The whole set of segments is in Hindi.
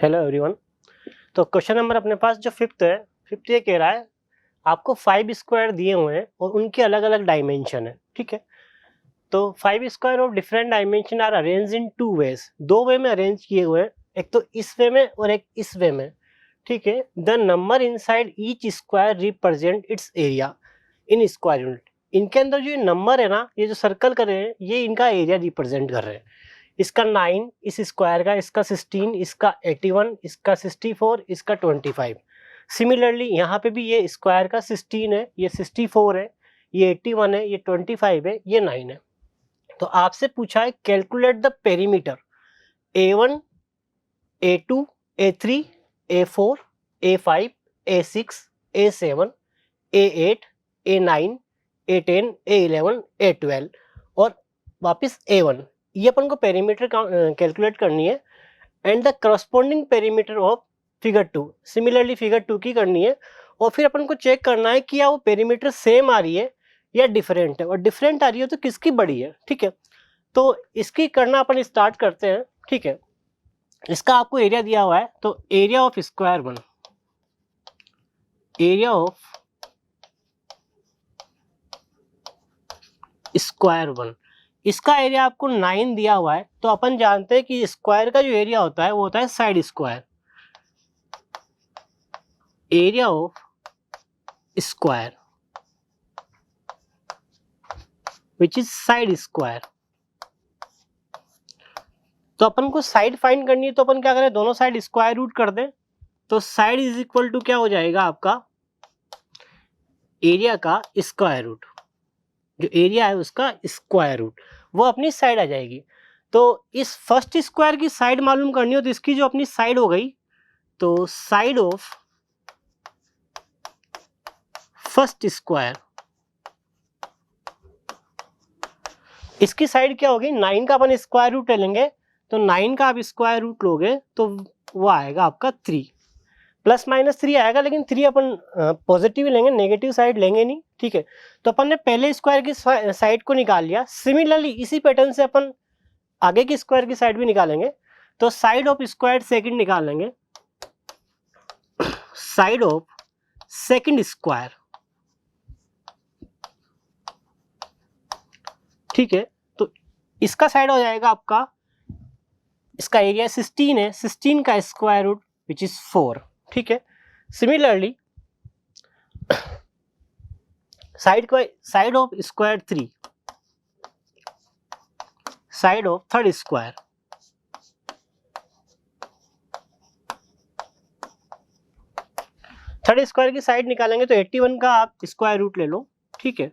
Hello everyone. तो क्वेश्चन नंबर अपने पास जो फिफ्थ है, फिफ्थ ये कह रहा है आपको 5 स्क्वायर दिए हुए हैं और उनके अलग अलग डायमेंशन है। ठीक है, तो 5 square of different dimension are arrange in 2 ways, दो वे में अरेंज किए हुए हैं, एक तो इस वे में और एक इस वे में। ठीक है, the number inside each square represent it's area in square unit. इनके अंदर जो ये नंबर है ना, ये जो सर्कल कर रहे हैं, ये इनका एरिया रिप्रेजेंट कर रहे हैं। इसका 9 इस स्क्वायर का, इसका 16, इसका 81, इसका 64, इसका 25। सिमिलरली यहाँ पे भी ये स्क्वायर का 16 है, ये 64 है, ये 81 है, ये 25 है, ये 9 है। तो आपसे पूछा है calculate the perimeter A1, A2, A3, A4, A5, A6, A7, A8, A9, A10, A11, A12 और वापस A1। ये अपन को पेरीमीटर कैलकुलेट करनी है and the corresponding perimeter of figure 2। Similarly figure 2 की करनी है और फिर अपन को चेक करना है कि या वो पेरीमीटर सेम आ रही है या डिफरेंट है, और डिफरेंट आ रही है तो किसकी बड़ी है। ठीक है, तो इसकी करना अपन स्टार्ट करते हैं। ठीक है, इसका आपको एरिया दिया हुआ है, तो area of square one, area of square one, इसका एरिया आपको 9 दिया हुआ है। तो अपन जानते हैं कि स्क्वायर का जो एरिया होता है वो होता है side square, area of square which is side square. तो अपन को साइड फाइंड करनी है, तो अपन क्या करें, दोनों साइड स्क्वायर रूट कर दें। तो साइड इज इक्वल टू क्या हो जाएगा आपका, एरिया का स्क्वायर रूट, जो एरिया है उसका स्क्वायर रूट, वो अपनी साइड आ जाएगी। तो इस फर्स्ट स्क्वायर की साइड मालूम करनी हो तो इसकी जो अपनी साइड हो गई, तो साइड ऑफ फर्स्ट स्क्वायर, इसकी साइड क्या होगी, 9 का अपन स्क्वायर रूट ले लेंगे। तो 9 का आप स्क्वायर रूट लोगे तो वो आएगा आपका 3, प्लस माइनस 3 आएगा, लेकिन 3 अपन पॉजिटिव लेंगे, नेगेटिव साइड लेंगे नहीं। ठीक है, तो अपन ने पहले स्क्वायर की साइड को निकाल लिया। सिमिलरली इसी पैटर्न से अपन आगे की स्क्वायर की साइड भी निकालेंगे। तो साइड ऑफ स्क्वायर सेकंड निकाल लेंगे, साइड ऑफ सेकंड स्क्वायर। ठीक है, तो इसका साइड हो जाएगा आपका, इसका एरिया 16 है, 16 का स्क्वायर रूट विच इज 4। ठीक है, similarly side of square 3, side of third square, third square की साइड निकालेंगे तो 81 का आप स्क्वायर रूट ले लो। ठीक है,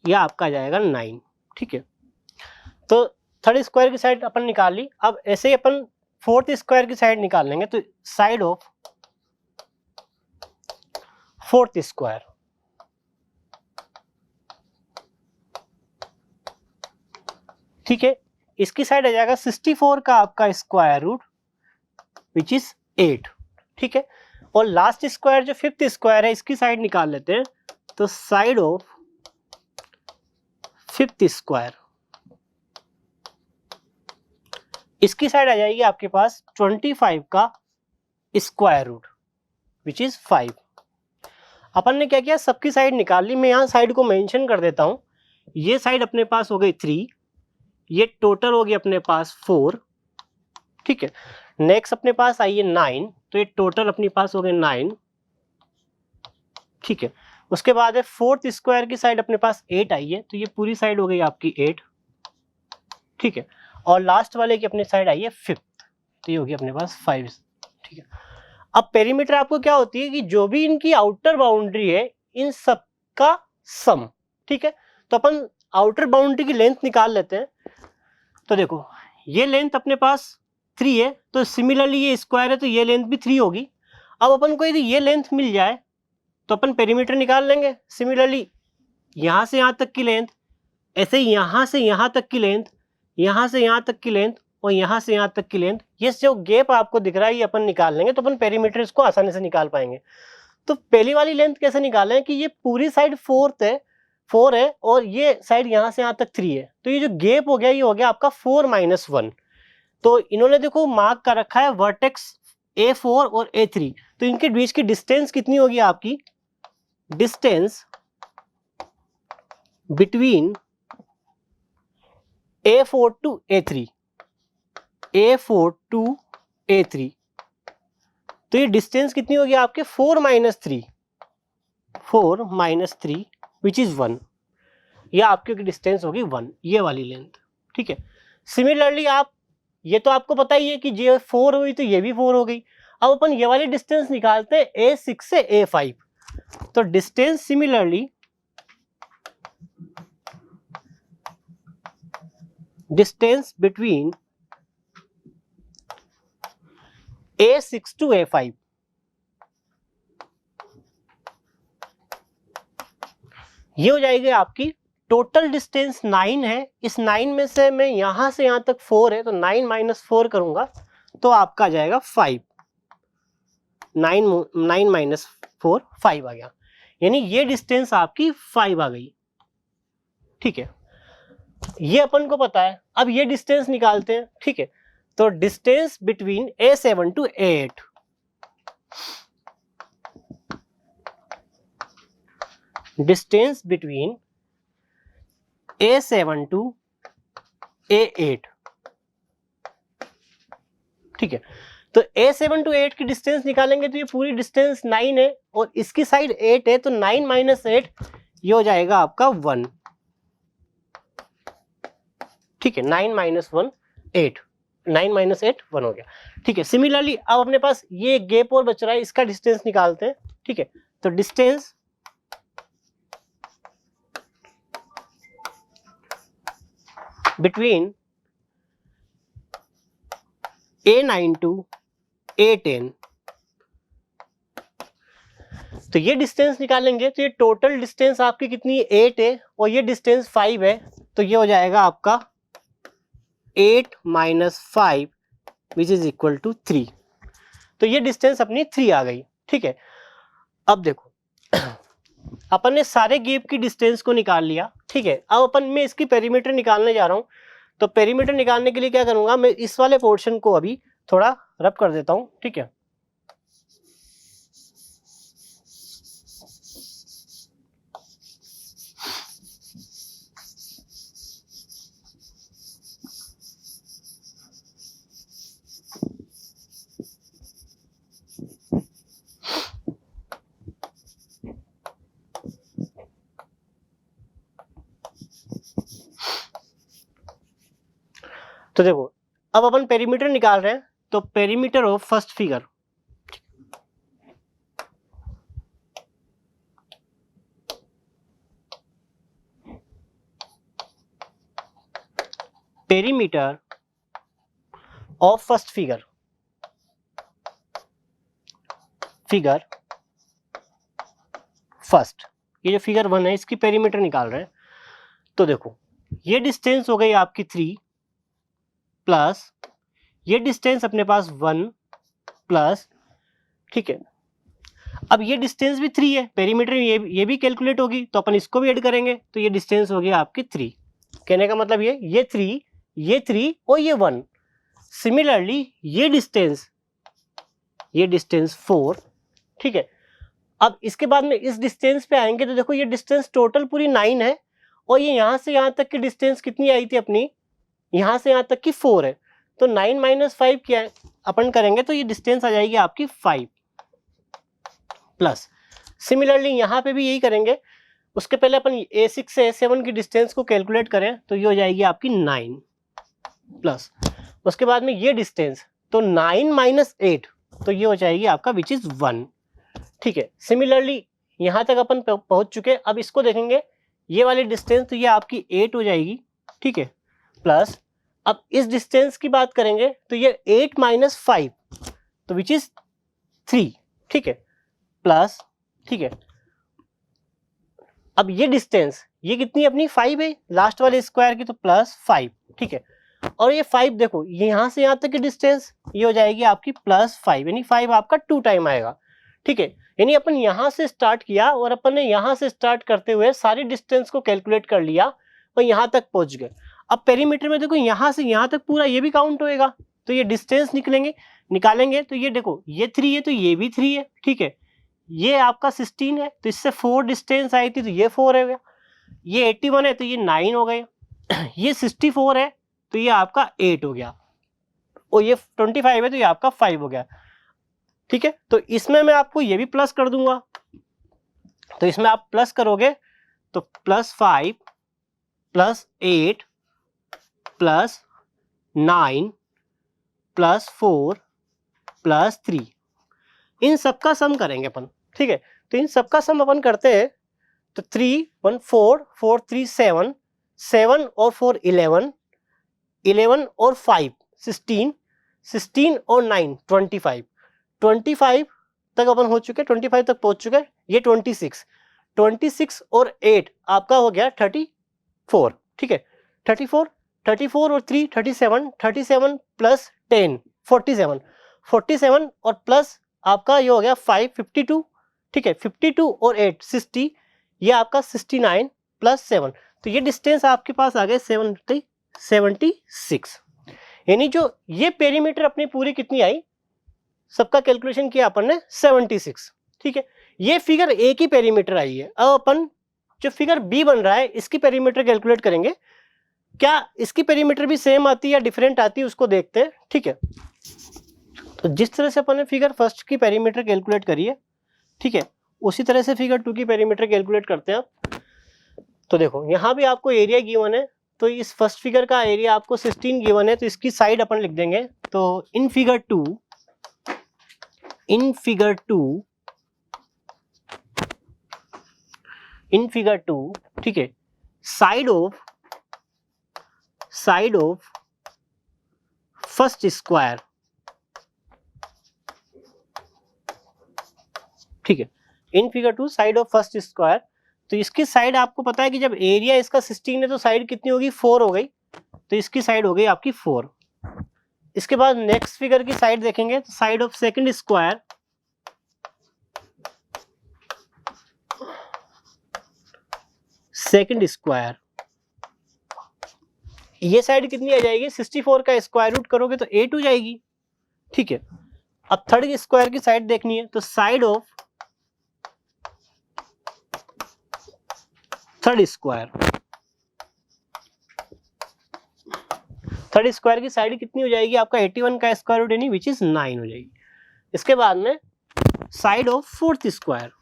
यह आपका आ जाएगा 9। ठीक है, तो थर्ड स्क्वायर की साइड अपन निकाल ली। अब ऐसे ही अपन फोर्थ स्क्वायर की साइड निकाल लेंगे, तो साइड ऑफ फोर्थ स्क्वायर, ठीक है, इसकी साइड आ जाएगा 64 का आपका स्क्वायर रूट विच इज 8। ठीक है, और लास्ट स्क्वायर जो फिफ्थ स्क्वायर है, इसकी साइड निकाल लेते हैं। तो साइड ऑफ फिफ्थ स्क्वायर, इसकी साइड आ जाएगी आपके पास 25 का स्क्वायर रूट विच इज 5। अपन ने क्या किया, सबकी साइड निकाल ली। मैं यहाँ साइड को मेंशन कर देता हूँ। ये साइड अपने पास हो गई 3, ये टोटल हो गई अपने पास 4। ठीक है, नेक्स्ट अपने पास आई है 9, तो ये टोटल अपने पास हो गए 9। ठीक है, उसके बाद है फोर्थ स्क्वायर की साइड अपने पास 8 आई है, तो ये पूरी साइड हो गई आपकी 8। ठीक है, और लास्ट वाले की अपनी साइड आई है 5th, तो ये होगी अपने पास 5। ठीक है, अब पेरीमीटर आपको क्या होती है कि जो भी इनकी आउटर बाउंड्री है इन सब का सम। ठीक है, तो अपन आउटर बाउंड्री की लेंथ निकाल लेते हैं। तो देखो ये लेंथ अपने पास 3 है, तो सिमिलरली ये स्क्वायर है तो ये लेंथ भी 3 होगी। अब अपन को यदि ये लेंथ मिल जाए तो अपन पेरीमीटर निकाल लेंगे। सिमिलरली यहाँ से यहाँ तक की लेंथ, ऐसे ही यहाँ से यहाँ तक की लेंथ, यहाँ से यहाँ तक की लेंथ और यहाँ से यहाँ तक की लेंथ, ये जो गैप आपको दिख रहा है ये अपन निकाल लेंगे, तो अपन पेरीमीटर इसको आसानी से निकाल पाएंगे। तो पहली वाली लेंथ कैसे निकालें कि ये पूरी साइड 4 है और ये साइड यहाँ से यहाँ तक 3 है, तो ये जो गैप हो गया ये हो गया आपका 4 - 1। तो इन्होंने देखो मार्क कर रखा है वर्टेक्स A4 और A3, तो इनके बीच की डिस्टेंस कितनी होगी आपकी? Distance between A4 to A3, A4 to A3, तो ये डिस्टेंस कितनी होगी आपके? 4 - 3, 4 - 3 विच इज 1, ये आपकी डिस्टेंस होगी 1, ये वाली लेंथ, ठीक है। सिमिलरली आप, ये तो आपको पता ही है कि ये 4 हुई तो ये भी 4 हो गई। अब अपन ये वाली डिस्टेंस निकालते हैं A6 से A5, तो distance similarly distance between A6 to A5, ये हो जाएगी आपकी टोटल डिस्टेंस 9 है। इस 9 में से मैं यहां से यहां तक 4 है, तो 9 - 4 करूंगा तो आपका आ जाएगा 5। 9 - 4 5 आ गया, यानी ये डिस्टेंस आपकी 5 आ गई, ठीक है। ये अपन को पता है। अब ये डिस्टेंस निकालते हैं, ठीक है। तो distance between A7 to A8, distance between A7 to A8, ठीक है। तो A7 टू A8 की डिस्टेंस निकालेंगे तो ये पूरी डिस्टेंस 9 है और इसकी साइड 8 है, तो 9 - 8 ये हो जाएगा आपका 1, ठीक है। 9 - 1 8, 9 - 8 1 हो गया, ठीक है। सिमिलरली अब अपने पास ये गैप और बच रहा है, इसका डिस्टेंस निकालते हैं, ठीक है। तो distance between A9 to A10, तो ये डिस्टेंस निकालेंगे तो ये टोटल डिस्टेंस आपकी कितनी है? 8 है और ये डिस्टेंस 5 है, तो ये हो जाएगा आपका 8 - 5 विच इज इक्वल टू 3, तो ये डिस्टेंस अपनी 3 आ गई, ठीक है। अब देखो अपन ने सारे गैप की डिस्टेंस को निकाल लिया, ठीक है। अब अपन मैं इसकी पेरीमीटर निकालने जा रहा हूं, तो पेरीमीटर निकालने के लिए क्या करूंगा, मैं इस वाले पोर्शन को अभी थोड़ा रब कर देता हूं, ठीक है। तो देखो अब अपन पेरीमीटर निकाल रहे हैं, तो perimeter of first figure, perimeter of first figure, figure first, ये जो फिगर 1 है इसकी पेरीमीटर निकाल रहे हैं। तो देखो ये डिस्टेंस हो गई आपकी 3 प्लस ये डिस्टेंस अपने पास 1 प्लस, ठीक है। अब ये डिस्टेंस भी 3 है, पेरीमीटर ये भी कैलकुलेट होगी, तो अपन इसको भी ऐड करेंगे, तो ये डिस्टेंस हो गया आपकी 3। कहने का मतलब ये 3, ये 3 और ये 1। सिमिलरली ये डिस्टेंस 4, ठीक है। अब इसके बाद में इस डिस्टेंस पे आएंगे तो देखो ये डिस्टेंस टोटल पूरी 9 है और ये यहां से यहां तक की डिस्टेंस कितनी आई थी अपनी, यहां से यहां तक की 4 है, तो 9 - 5 क्या है अपन करेंगे तो ये डिस्टेंस आ जाएगी आपकी 5 प्लस। सिमिलरली यहां पे भी यही करेंगे, उसके पहले अपन A6 से A7 की डिस्टेंस को कैलकुलेट करें तो ये हो जाएगी आपकी 9 प्लस, उसके बाद में ये डिस्टेंस तो 9 - 8 तो ये हो जाएगी आपका विच इज 1, ठीक है। सिमिलरली यहां तक अपन पहुंच चुके, अब इसको देखेंगे ये वाली डिस्टेंस तो ये आपकी 8 हो जाएगी, ठीक है, प्लस अब इस डिस्टेंस की बात करेंगे तो ये 8 - 5 तो विच इज 3, ठीक है, प्लस, ठीक है। अब ये डिस्टेंस ये कितनी अपनी 5 है लास्ट वाले स्क्वायर की, तो प्लस 5, ठीक है। और ये 5 देखो यहां से यहां तक की डिस्टेंस ये हो जाएगी आपकी प्लस 5, यानी 5 आपका 2 टाइम आएगा, ठीक है। यानी अपन यहां से स्टार्ट किया और अपन ने यहां से स्टार्ट करते हुए सारी डिस्टेंस को कैलकुलेट कर लिया और यहां तक पहुंच गए। अब पेरीमीटर में देखो यहां से यहां तक पूरा ये भी काउंट होएगा, तो ये डिस्टेंस निकालेंगे तो ये देखो ये 3 है तो ये भी 3 है, ठीक है। ये आपका 16 है तो इससे 4 डिस्टेंस आई थी तो ये 4 हो गया। ये 81 है तो ये 9 हो गया। ये 64 है तो ये आपका 8 हो गया, और ये 25 है तो ये आपका 5 हो गया, ठीक है। तो इसमें मैं आपको ये भी प्लस कर दूंगा, तो इसमें आप प्लस करोगे तो +5 +8 +9 +4 +3, इन सबका सम करेंगे अपन, ठीक है। तो इन सबका सम अपन करते हैं तो 3 1 4 4 3 7 7 और 4 11 11 और 5 16 16 और 9 25 25 तक अपन हो चुके, 25 तक पहुंच चुके। ये 26 26 और 8 आपका हो गया 34, ठीक है। 34 34 और 3 37 37 प्लस 10 47 47 और प्लस आपका ये हो गया 5 52, ठीक है। 52 और 8 60, ये आपका 69 प्लस 7, तो ये डिस्टेंस आपके पास आ गए 76। यानी जो ये पेरीमीटर अपनी पूरी कितनी आई, सबका कैलकुलेशन किया अपन ने 76, ठीक है। ये फिगर ए की पेरीमीटर आई है। अब अपन जो फिगर बी बन रहा है इसकी पेरीमीटर कैलकुलेट करेंगे। क्या इसकी पेरीमीटर भी सेम आती है या डिफरेंट आती है उसको देखते हैं, ठीक है। तो जिस तरह से अपन ने फिगर फर्स्ट की पेरीमीटर कैलकुलेट करी है, ठीक है, उसी तरह से फिगर 2 की पेरीमीटर कैलकुलेट करते हैं आप। तो देखो यहाँ भी आपको एरिया गिवन है, तो इस फर्स्ट फिगर का एरिया आपको 16 गिवन है, तो इसकी साइड अपन लिख देंगे। तो इन फिगर 2 ठीक है, साइड ऑफ फर्स्ट स्क्वायर, ठीक है। In figure 2 side of first square, तो इसकी साइड आपको पता है कि जब एरिया इसका 16 है तो साइड कितनी होगी 4 हो गई, तो इसकी साइड हो गई आपकी 4। इसके बाद नेक्स्ट फिगर की साइड देखेंगे तो साइड ऑफ सेकंड स्क्वायर, ये साइड कितनी आ जाएगी 64 का स्क्वायर रूट करोगे तो 8 हो जाएगी, ठीक है। अब थर्ड स्क्वायर की साइड देखनी है तो साइड ऑफ थर्ड स्क्वायर की साइड कितनी हो जाएगी आपका 81 का स्क्वायर रूट यानी विच इज 9 हो जाएगी। इसके बाद में side of fourth square,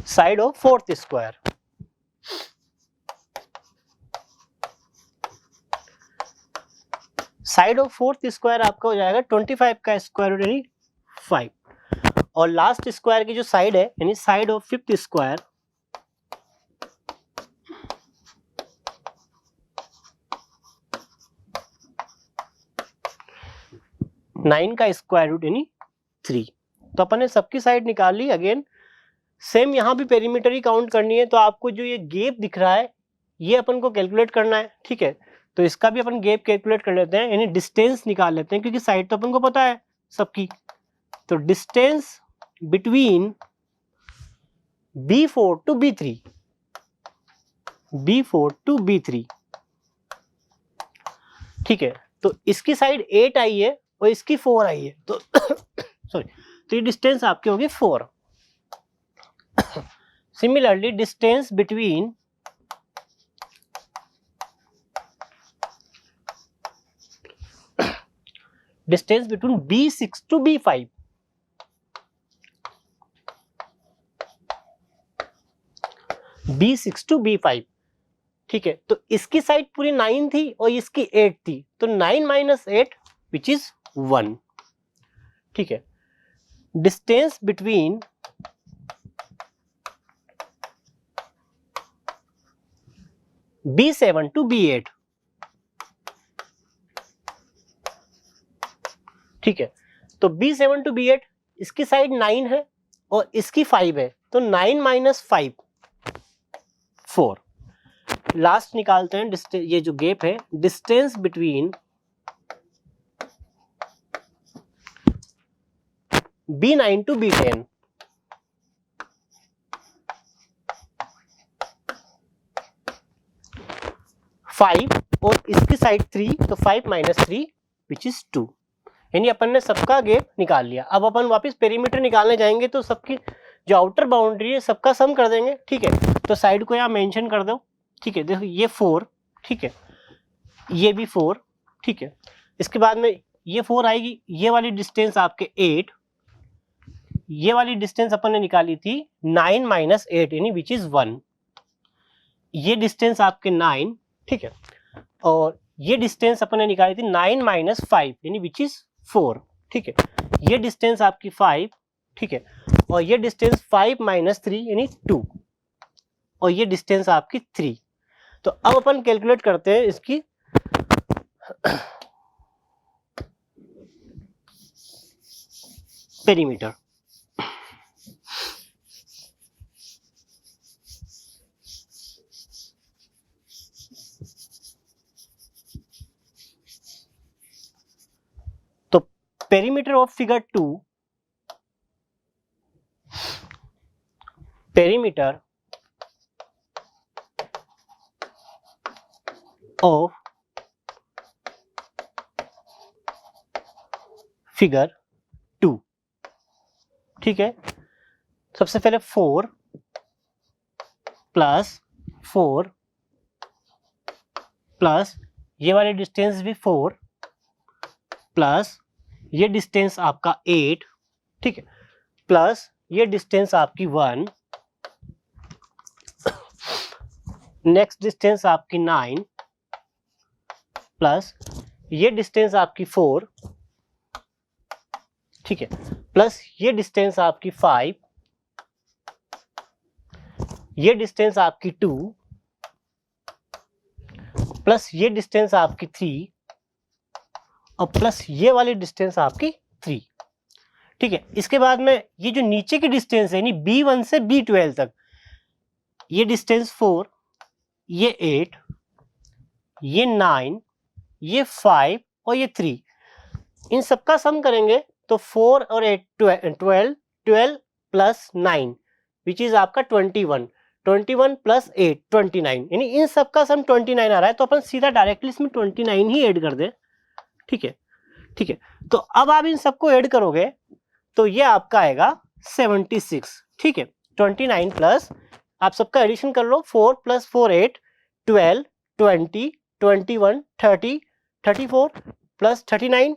side of fourth square, side of fourth square आपका हो जाएगा 25 का स्क्वायर रूट यानी 5। और लास्ट स्क्वायर की जो साइड है यानी side of fifth square, nine का स्क्वायर रूट यानी 3। तो अपन ने सबकी साइड निकाल ली। अगेन सेम यहाँ भी पेरीमीटर ही काउंट करनी है, तो आपको जो ये गैप दिख रहा है ये अपन को कैलकुलेट करना है, ठीक है। तो इसका भी अपन गैप कैलकुलेट कर लेते हैं, यानी डिस्टेंस निकाल लेते हैं, क्योंकि साइड तो अपन को पता है सबकी। तो distance between B4 to B3, ठीक है। तो इसकी साइड 8 आई है और इसकी 4 आई है, तो सॉरी, तो ये डिस्टेंस आपकी होगी 4। Similarly distance between B6 to B5, B6 to B5, ठीक है। तो इसकी साइड पूरी 9 थी और इसकी 8 थी, तो 9 - 8 विच इज 1, ठीक है। Distance between B7 to B8, ठीक है। तो B7 टू B8 इसकी साइड 9 है और इसकी 5 है, तो 9 - 5 4। लास्ट निकालते हैं ये जो गैप है, distance between B9 to B10, और इसकी साइड 3, तो 5 माइनस 3 विच इज 2, यानी अपन ने सबका गैप निकाल लिया। अब अपन वापस पेरीमीटर निकालने जाएंगे तो सबकी जो आउटर बाउंड्री है सबका सम कर देंगे, ठीक है। तो साइड को यहाँ मेंशन कर दो, ठीक है। देखो ये 4, ठीक है, ये भी 4, ठीक है। इसके बाद में ये 4 आएगी, ये वाली डिस्टेंस आपके 8, ये वाली डिस्टेंस अपन ने निकाली थी 9 माइनस 8 यानी विच इज 1, ये डिस्टेंस आपके 9, ठीक है। और ये डिस्टेंस अपन ने निकाली थी 9 माइनस 5 यानी विच इज 4, ठीक है। ये डिस्टेंस आपकी 5, ठीक है। और ये डिस्टेंस 5 माइनस 3 यानी 2, और ये डिस्टेंस आपकी 3। तो अब अपन कैलकुलेट करते हैं इसकी पेरीमीटर। तो perimeter of figure 2, perimeter of figure 2, ठीक है। सबसे पहले 4 प्लस 4 प्लस ये वाली डिस्टेंस भी 4 प्लस ये डिस्टेंस आपका 8, ठीक है, प्लस ये डिस्टेंस आपकी 1, नेक्स्ट डिस्टेंस आपकी 9 प्लस ये डिस्टेंस आपकी 4, ठीक है, प्लस ये डिस्टेंस आपकी 5, ये डिस्टेंस आपकी 2 प्लस ये डिस्टेंस आपकी 3 और प्लस ये वाली डिस्टेंस आपकी 3, ठीक है। इसके बाद में ये जो नीचे की डिस्टेंस है यानी B1 से B12 तक, ये डिस्टेंस 4, ये 8, ये 9, ये 5 और ये 3, इन सबका सम करेंगे तो 4 और 8 12 प्लस 9 विच इज आपका 21, 21 प्लस 8 29, यानी इन सबका सम 29 आ रहा है। तो अपन सीधा डायरेक्टली इसमें 29 ही ऐड कर दें, ठीक है, ठीक है। तो अब आप इन सबको ऐड करोगे तो ये आपका आएगा 76, ठीक है। 29 प्लस आप सबका एडिशन कर लो, 4 प्लस 4 8, 12 20 21 30 34 प्लस 39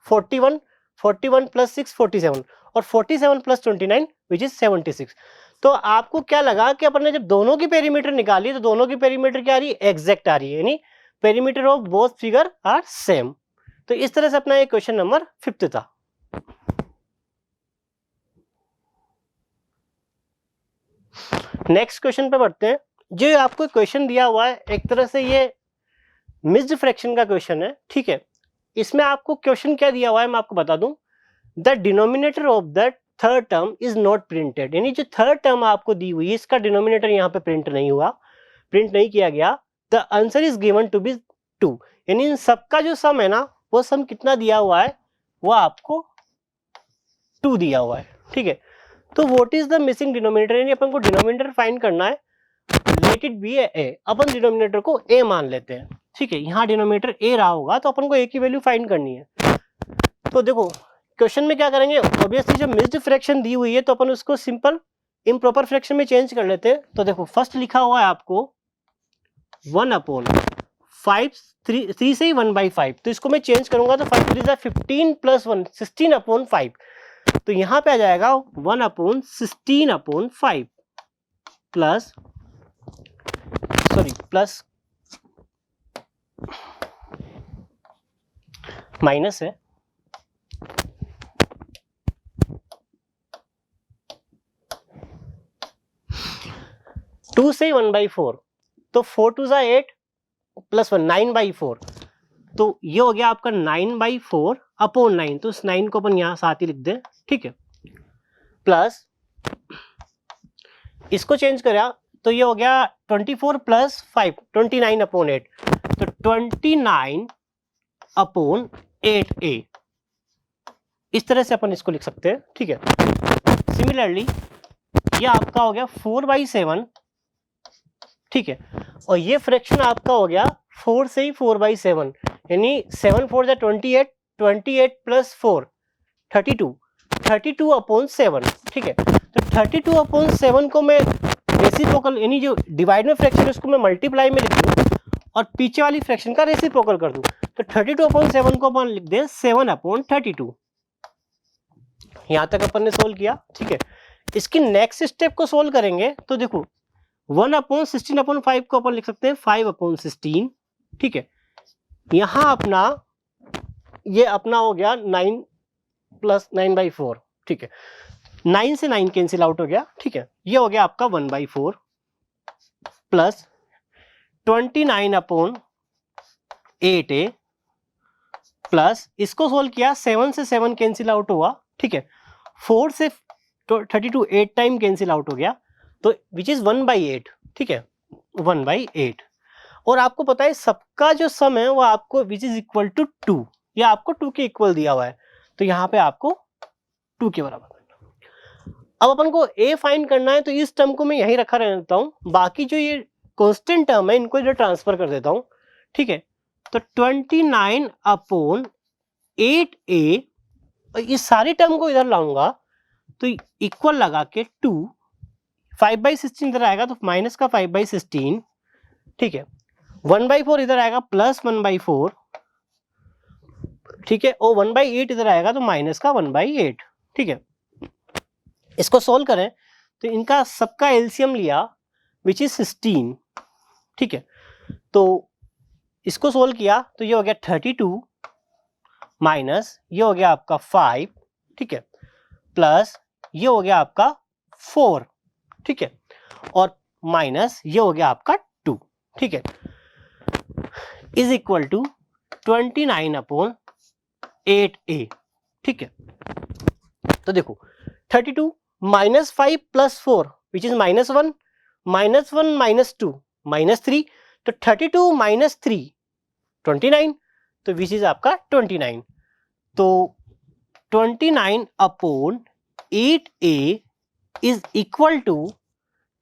41, 41 प्लस 6 47 और 47 प्लस 29 विच इज 76। तो आपको क्या लगा कि अपन ने जब दोनों की पेरीमीटर निकाली तो दोनों की पेरीमीटर क्या आ रही है, एग्जैक्ट आ रही है, यानी perimeter of both figure are same. तो इस तरह से अपना ये क्वेश्चन नंबर 5 था। नेक्स्ट क्वेश्चन पे बढ़ते हैं। जो आपको क्वेश्चन दिया हुआ है एक तरह से ये मिक्स्ड फ्रैक्शन का क्वेश्चन है, ठीक है। इसमें आपको क्वेश्चन क्या दिया हुआ है मैं आपको बता दूं, the denominator of the third term is not printed, यानी जो थर्ड टर्म आपको दी हुई है इसका डिनोमिनेटर यहाँ पे प्रिंट नहीं हुआ, प्रिंट नहीं किया गया। The answer is given to be 2, यानी इन सबका जो सम है ना वो सम कितना दिया हुआ है, वो आपको 2 दिया हुआ है, ठीक है। तो what is the missing denominator, यानी अपन को डिनोमिनेटर फाइंड करना है, let it be A, upon denominator को a मान लेते हैं, ठीक है। यहाँ डिनोमिनेटर a रहा होगा तो अपन को a की वैल्यू फाइंड करनी है। तो देखो क्वेश्चन में क्या करेंगे, ऑब्वियसली जब मिक्स्ड फ्रैक्शन दी हुई है तो अपन उसको सिंपल इम्प्रॉपर फ्रैक्शन में चेंज कर लेते हैं। तो देखो फर्स्ट लिखा हुआ है आपको 1/5, 3 से ही 1/5, तो इसको मैं चेंज करूंगा तो 5 3 15 प्लस 1 16/5, तो यहाँ पे आ जाएगा 1/16/5 प्लस माइनस है 2 से 1/4, तो 4 2 8 प्लस 1 9/4, तो ये हो गया आपका 9/4/9, तो इस 9 को अपन यहां साथ ही लिख दें, ठीक है। प्लस इसको चेंज करा तो ये हो गया 24 प्लस 5 29/8, तो 29/8a, इस तरह से अपन इसको लिख सकते हैं, ठीक है। सिमिलरली ये आपका हो गया 4/7, ठीक है, और ये फ्रैक्शन आपका हो गया 4 से ही 4/7, यानी 7 4 जा 28, 28 प्लस 4 32, 32/7, ठीक है। तो 32/7 को मैं रेसिप्रोकल यानी जो डिवाइड में फ्रैक्शन है उसको मैं मल्टीप्लाई में लिख दूँ और पीछे वाली फ्रैक्शन का रेसिप्रोकल कर दूँ, तो 32/7 को अपन लिख दें 7/32। यहां तक अपन ने सोल्व किया, ठीक है। इसकी नेक्स्ट स्टेप को सोल्व करेंगे तो देखो 1/16/5 को अपन लिख सकते हैं 5/16, ठीक है। यहां अपना ये अपना हो गया 9 + 9/4, ठीक है। 9 से 9 कैंसिल आउट हो गया, ठीक है। ये हो गया आपका 1/4 प्लस 29/8a प्लस इसको सोल्व किया 7 से 7 कैंसिल आउट हुआ, ठीक है। 4 से 32 8 टाइम कैंसिल आउट हो गया, तो विच इज 1/8, ठीक है, 1/8। और आपको पता है सबका जो सम है वो आपको विच इज इक्वल टू 2, या आपको 2 के इक्वल दिया हुआ है, तो यहाँ पे आपको 2 के बराबर करना। अब अपन को a फाइंड करना है, तो इस टर्म को मैं यहीं रखा रहता हूँ, बाकी जो ये कांस्टेंट टर्म है इनको इधर ट्रांसफर कर देता हूँ, ठीक है। तो 29/8a, इस सारी टर्म को इधर लाऊंगा तो इक्वल लगा के 2, 5/16 इधर आएगा तो माइनस का 5/16, ठीक है। 1/4 इधर आएगा प्लस 1/4, ठीक है। और 1/8 इधर आएगा तो माइनस का 1/8, ठीक है। इसको सोल्व करें तो इनका सबका एलसीएम लिया विच इज 16, ठीक है। तो इसको सोल्व किया तो ये हो गया 32 माइनस ये हो गया आपका 5, ठीक है, प्लस ये हो गया आपका 4, ठीक है, और माइनस ये हो गया आपका 2, ठीक है, इज इक्वल टू 29/8a, ठीक है। तो देखो 32 माइनस 5 प्लस 4 विच इज -1, -1 -2 -3, तो 32 माइनस 3 29, तो विच इज आपका 29। तो 29/8a is equal to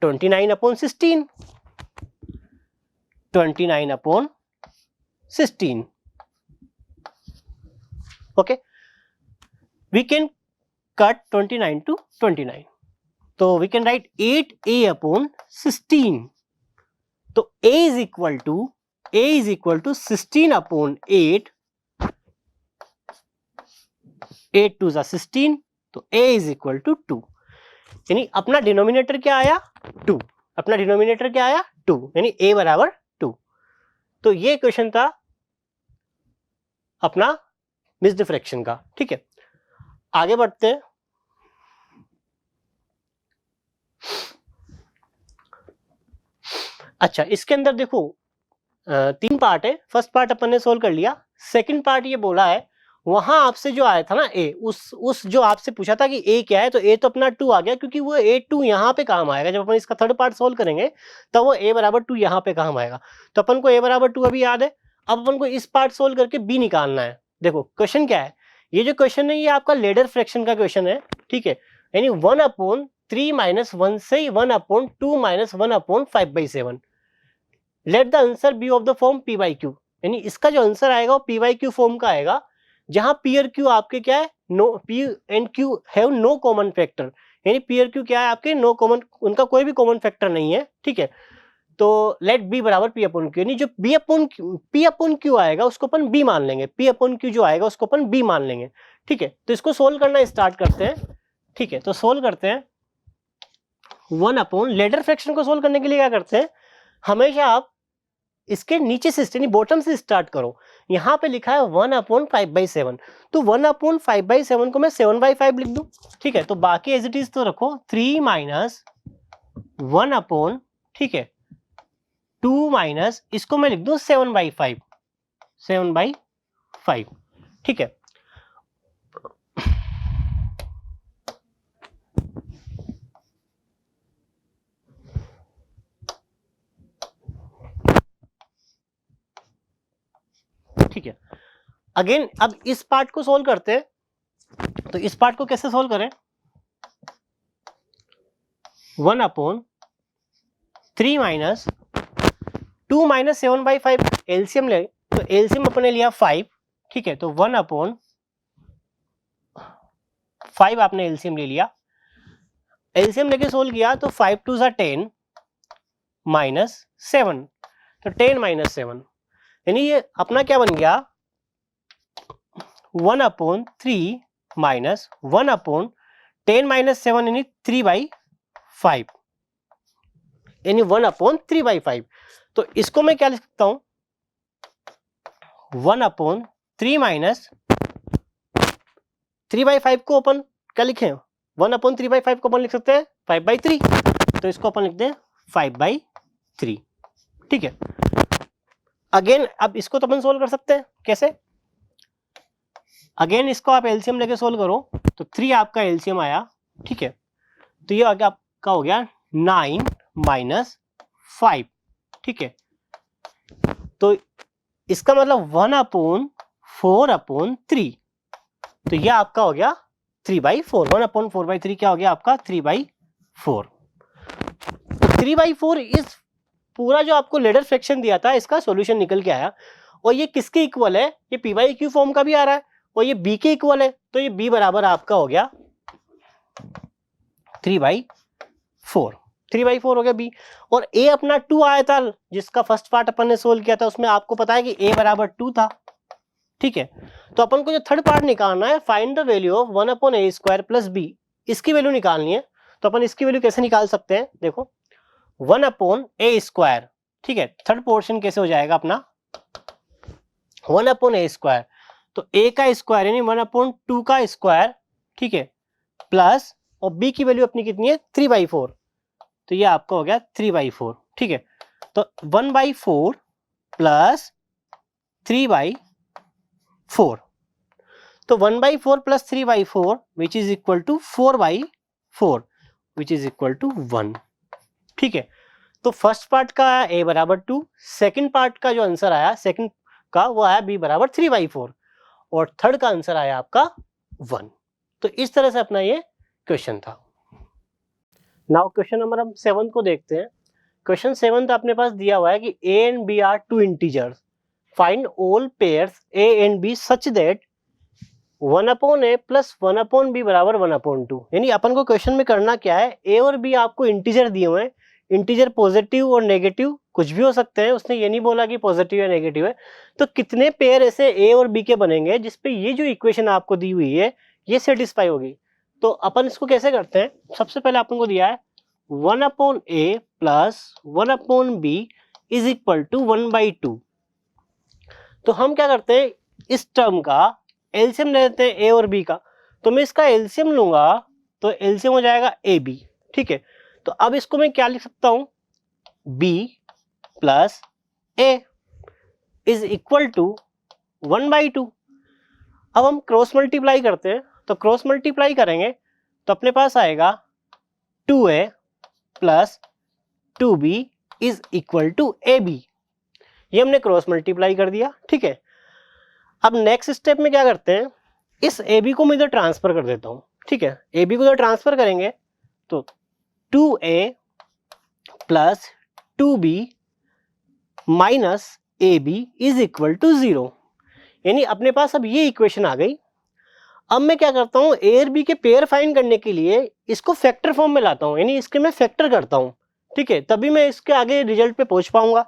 29/16, 29/16, okay. We can cut 29 to 29, so we can write 8a/16, तो a is equal to 16/8, 8 2 16, तो a is equal to 2, यानी अपना डिनोमिनेटर क्या आया 2, अपना डिनोमिनेटर क्या आया 2, यानी a बराबर 2। तो ये क्वेश्चन था अपना मिस्ड फ्रैक्शन का, ठीक है। आगे बढ़ते हैं। अच्छा, इसके अंदर देखो 3 पार्ट है। फर्स्ट पार्ट अपन ने सोल्व कर लिया। सेकंड पार्ट ये बोला है वहां आपसे जो आया था ना a, उस जो आपसे पूछा था कि a क्या है, तो a तो अपना 2 आ गया, क्योंकि वो a2 यहाँ पे काम आएगा। जब अपन इसका थर्ड पार्ट सोल्व करेंगे तो वो a बराबर 2 यहाँ पे काम आएगा। तो अपन को a बराबर 2 अभी याद है। अब अपन को इस पार्ट सोल्व करके b निकालना है। देखो क्वेश्चन क्या है, ये जो क्वेश्चन है ये आपका लेडर फ्रैक्शन का क्वेश्चन है, ठीक है। यानी 1/3 - 1 से 1/2 - 1/5/7। Let the answer be of the form p/q, यानी इसका जो आंसर आएगा वो p/q फॉर्म का आएगा, जहां p और q आपके क्या है, no p and q have no common factor, यानी p और q क्या है आपके नो कॉमन, उनका कोई भी कॉमन फैक्टर नहीं है, ठीक है। तो लेट b बराबर p/q, यानी जो p/q आएगा उसको अपन b मान लेंगे, p/q जो आएगा उसको अपन b मान लेंगे, ठीक है। तो इसको सोल्व करना स्टार्ट करते हैं, ठीक है। तो सोल्व करते हैं 1/ लेडर फ्रैक्शन को सोल्व करने के लिए क्या करते हैं, हमेशा आप इसके नीचे से यानी बॉटम से स्टार्ट करो। यहां पे लिखा है 1/5/7, तो 1/5/7 को मैं 7/5 लिख दूं, ठीक है। तो बाकी एज इट इज तो रखो 3 - 1/, ठीक है, 2 माइनस इसको मैं लिख दूं 7/5, 7/5, ठीक है। ठीक है, अगेन अब इस पार्ट को सोल्व करते हैं। तो इस पार्ट को कैसे सोल्व करें, 1/3 - 2 माइनस 7/5 एलसीएम ले, तो एलसीएम अपने लिया 5, ठीक है, तो 1/5 आपने एलसीएम ले लिया। एलसीएम लेके सोल्व किया तो 5 2 ज़ा 10 माइनस 7, तो 10 माइनस 7, यानी ये अपना क्या बन गया 1/3 माइनस 1/10 माइनस 7 यानी 3/5, यानी 1/3/5। तो इसको मैं क्या लिख सकता हूं 1/3 माइनस 3/5 को अपन क्या लिखें 1/3/5 को अपन लिख सकते हैं 5/3, तो इसको अपन लिखते हैं 5/3, ठीक है। अगेन अब इसको तो अपन सोल्व कर सकते हैं, कैसे, अगेन इसको आप एलसीएम लेके सोल्व करो तो 3 आपका एलसीएम आया, ठीक है, तो ये आगे आपका हो गया 9 माइनस 5, ठीक है, तो इसका मतलब 1/4/3, तो ये आपका हो गया 3/4, 1/4/3 क्या हो गया आपका 3/4। तो 3/4 इस पूरा जो आपको लेडर फ्रैक्शन दिया था इसका सॉल्यूशन निकल के आया, और ये किसके इक्वल है, ये पी बाई क्यू फॉर्म का भी आ रहा है और ये बी के इक्वल है, तो ये बी बराबर आपका हो गया 3/4, 3/4 हो गया बी। और ए अपना 2 आया था, जिसका फर्स्ट पार्ट अपन ने सोल्व किया था उसमें आपको पता है कि ए बराबर 2 था, ठीक है, तो अपन को जो थर्ड पार्ट निकालना है find the value of 1/a² plus B, इसकी वैल्यू निकालनी है। तो अपन इसकी वैल्यू कैसे निकाल सकते हैं, देखो 1/a², ठीक है, थर्ड पोर्शन कैसे हो जाएगा अपना 1/a², तो a का स्क्वायर यानी 1/2 का स्क्वायर, ठीक है, प्लस और b की वैल्यू अपनी कितनी है 3/4, तो ये आपका हो गया 3/4, ठीक है, तो 1/4 प्लस 3/4, तो 1/4 plus 3/4 which is equal to 4/4 which is equal to 1, ठीक है। तो फर्स्ट पार्ट का आया a बराबर 2, सेकंड पार्ट का जो आंसर आया सेकंड का वो आया b बराबर 3/4, और थर्ड का आंसर आया आपका 1। तो इस तरह से अपना ये क्वेश्चन था। नाउ क्वेश्चन नंबर हम 7 को देखते हैं। क्वेश्चन 7 अपने पास दिया हुआ है कि a and b are two integers, find all pairs a and b such that 1/a plus 1/b बराबर 1/2, यानी अपन को क्वेश्चन में करना क्या है, a और b आपको इंटीजर दिए हुए हैं, इंटीजर पॉजिटिव और नेगेटिव कुछ भी हो सकते हैं, उसने ये नहीं बोला कि पॉजिटिव या नेगेटिव है, तो कितने पेयर ऐसे a और b के बनेंगे जिसपे ये जो इक्वेशन आपको दी हुई है ये सेटिस्फाई होगी। तो अपन इसको कैसे करते हैं, सबसे पहले अपन को दिया है 1/a plus 1/b is equal to 1/2, तो हम क्या करते हैं इस टर्म का एलसीएम ले लेते हैं a और b का, तो मैं इसका एलसीएम लूंगा तो एलसीएम हो जाएगा ab, ठीक है, तो अब इसको मैं क्या लिख सकता हूं b plus a is equal to 1/2। अब हम क्रॉस मल्टीप्लाई करते हैं, तो क्रॉस मल्टीप्लाई करेंगे तो अपने पास आएगा 2a plus 2b is equal to ab, ये हमने क्रॉस मल्टीप्लाई कर दिया, ठीक है। अब नेक्स्ट स्टेप में क्या करते हैं, इस AB को मैं इधर ट्रांसफर कर देता हूं, ठीक है, AB को इधर ट्रांसफर करेंगे तो 2a plus 2b minus AB is equal to 0, यानी अपने पास अब ये इक्वेशन आ गई। अब मैं क्या करता हूं A और B के पेयर फाइंड करने के लिए इसको फैक्टर फॉर्म में लाता हूं, यानी इसके मैं फैक्टर करता हूं, ठीक है, तभी मैं इसके आगे रिजल्ट पे पहुंच पाऊंगा।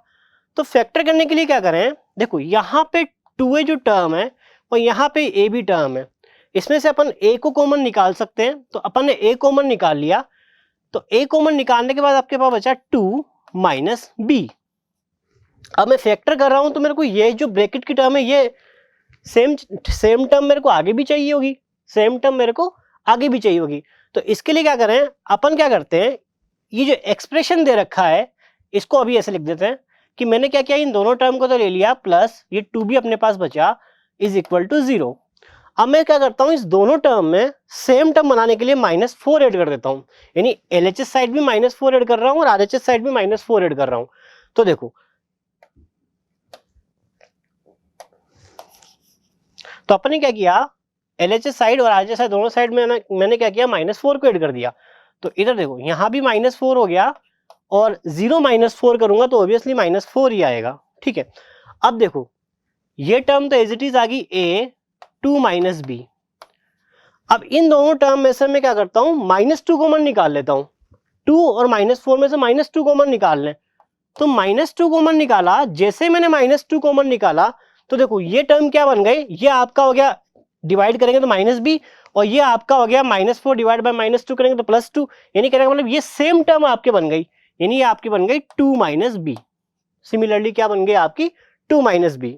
तो फैक्टर करने के लिए क्या करें, देखो यहाँ पे 2a जो टर्म है और यहाँ पे ab टर्म है, इसमें से अपन a को कॉमन निकाल सकते हैं, तो अपन ने a कॉमन निकाल लिया, तो a कॉमन निकालने के बाद आपके पास बचा 2 माइनस b। अब मैं फैक्टर कर रहा हूं तो मेरे को ये जो ब्रैकेट की टर्म है ये सेम टर्म मेरे को आगे भी चाहिए होगी, सेम टर्म मेरे को आगे भी चाहिए होगी। तो इसके लिए क्या करें, अपन क्या करते हैं ये जो एक्सप्रेशन दे रखा है इसको अभी ऐसे लिख देते हैं कि मैंने क्या किया इन दोनों टर्म को तो ले लिया, प्लस ये 2b अपने पास बचा इज इक्वल टू 0। अब मैं क्या करता हूं इस दोनों टर्म में सेम टर्म बनाने के लिए -4 ऐड कर देता हूं, यानी LHS साइड भी -4 ऐड कर रहा हूं और RHS साइड भी -4 ऐड कर रहा हूं। तो देखो तो अपन ने क्या किया LHS साइड और RHS साइड दोनों साइड में मैंने क्या किया -4 को ऐड कर दिया, तो इधर देखो यहां भी -4 हो गया और 0 -4 करूंगा तो ऑब्वियसली -4 ही आएगा, ठीक है। अब देखो ये टर्म तो एज इट इज आ गई a 2 - b। अब इन दोनों टर्म में से मैं क्या करता हूं, -2 कॉमन निकाल लेता हूं। 2 और -4 में से -2 कॉमन निकाल लें, तो -2 कॉमन निकाला, जैसे मैंने -2 कॉमन निकाला तो देखो ये टर्म क्या बन गई, ये आपका हो गया, डिवाइड करेंगे तो -b, और ये आपका हो गया -4 डिवाइड बाय -2 करेंगे तो +2, यानी कहने का मतलब ये सेम टर्म आपके बन गई, यानी ये आपकी बन गई 2 - b। सिमिलरली क्या बन गई आपकी 2 - b,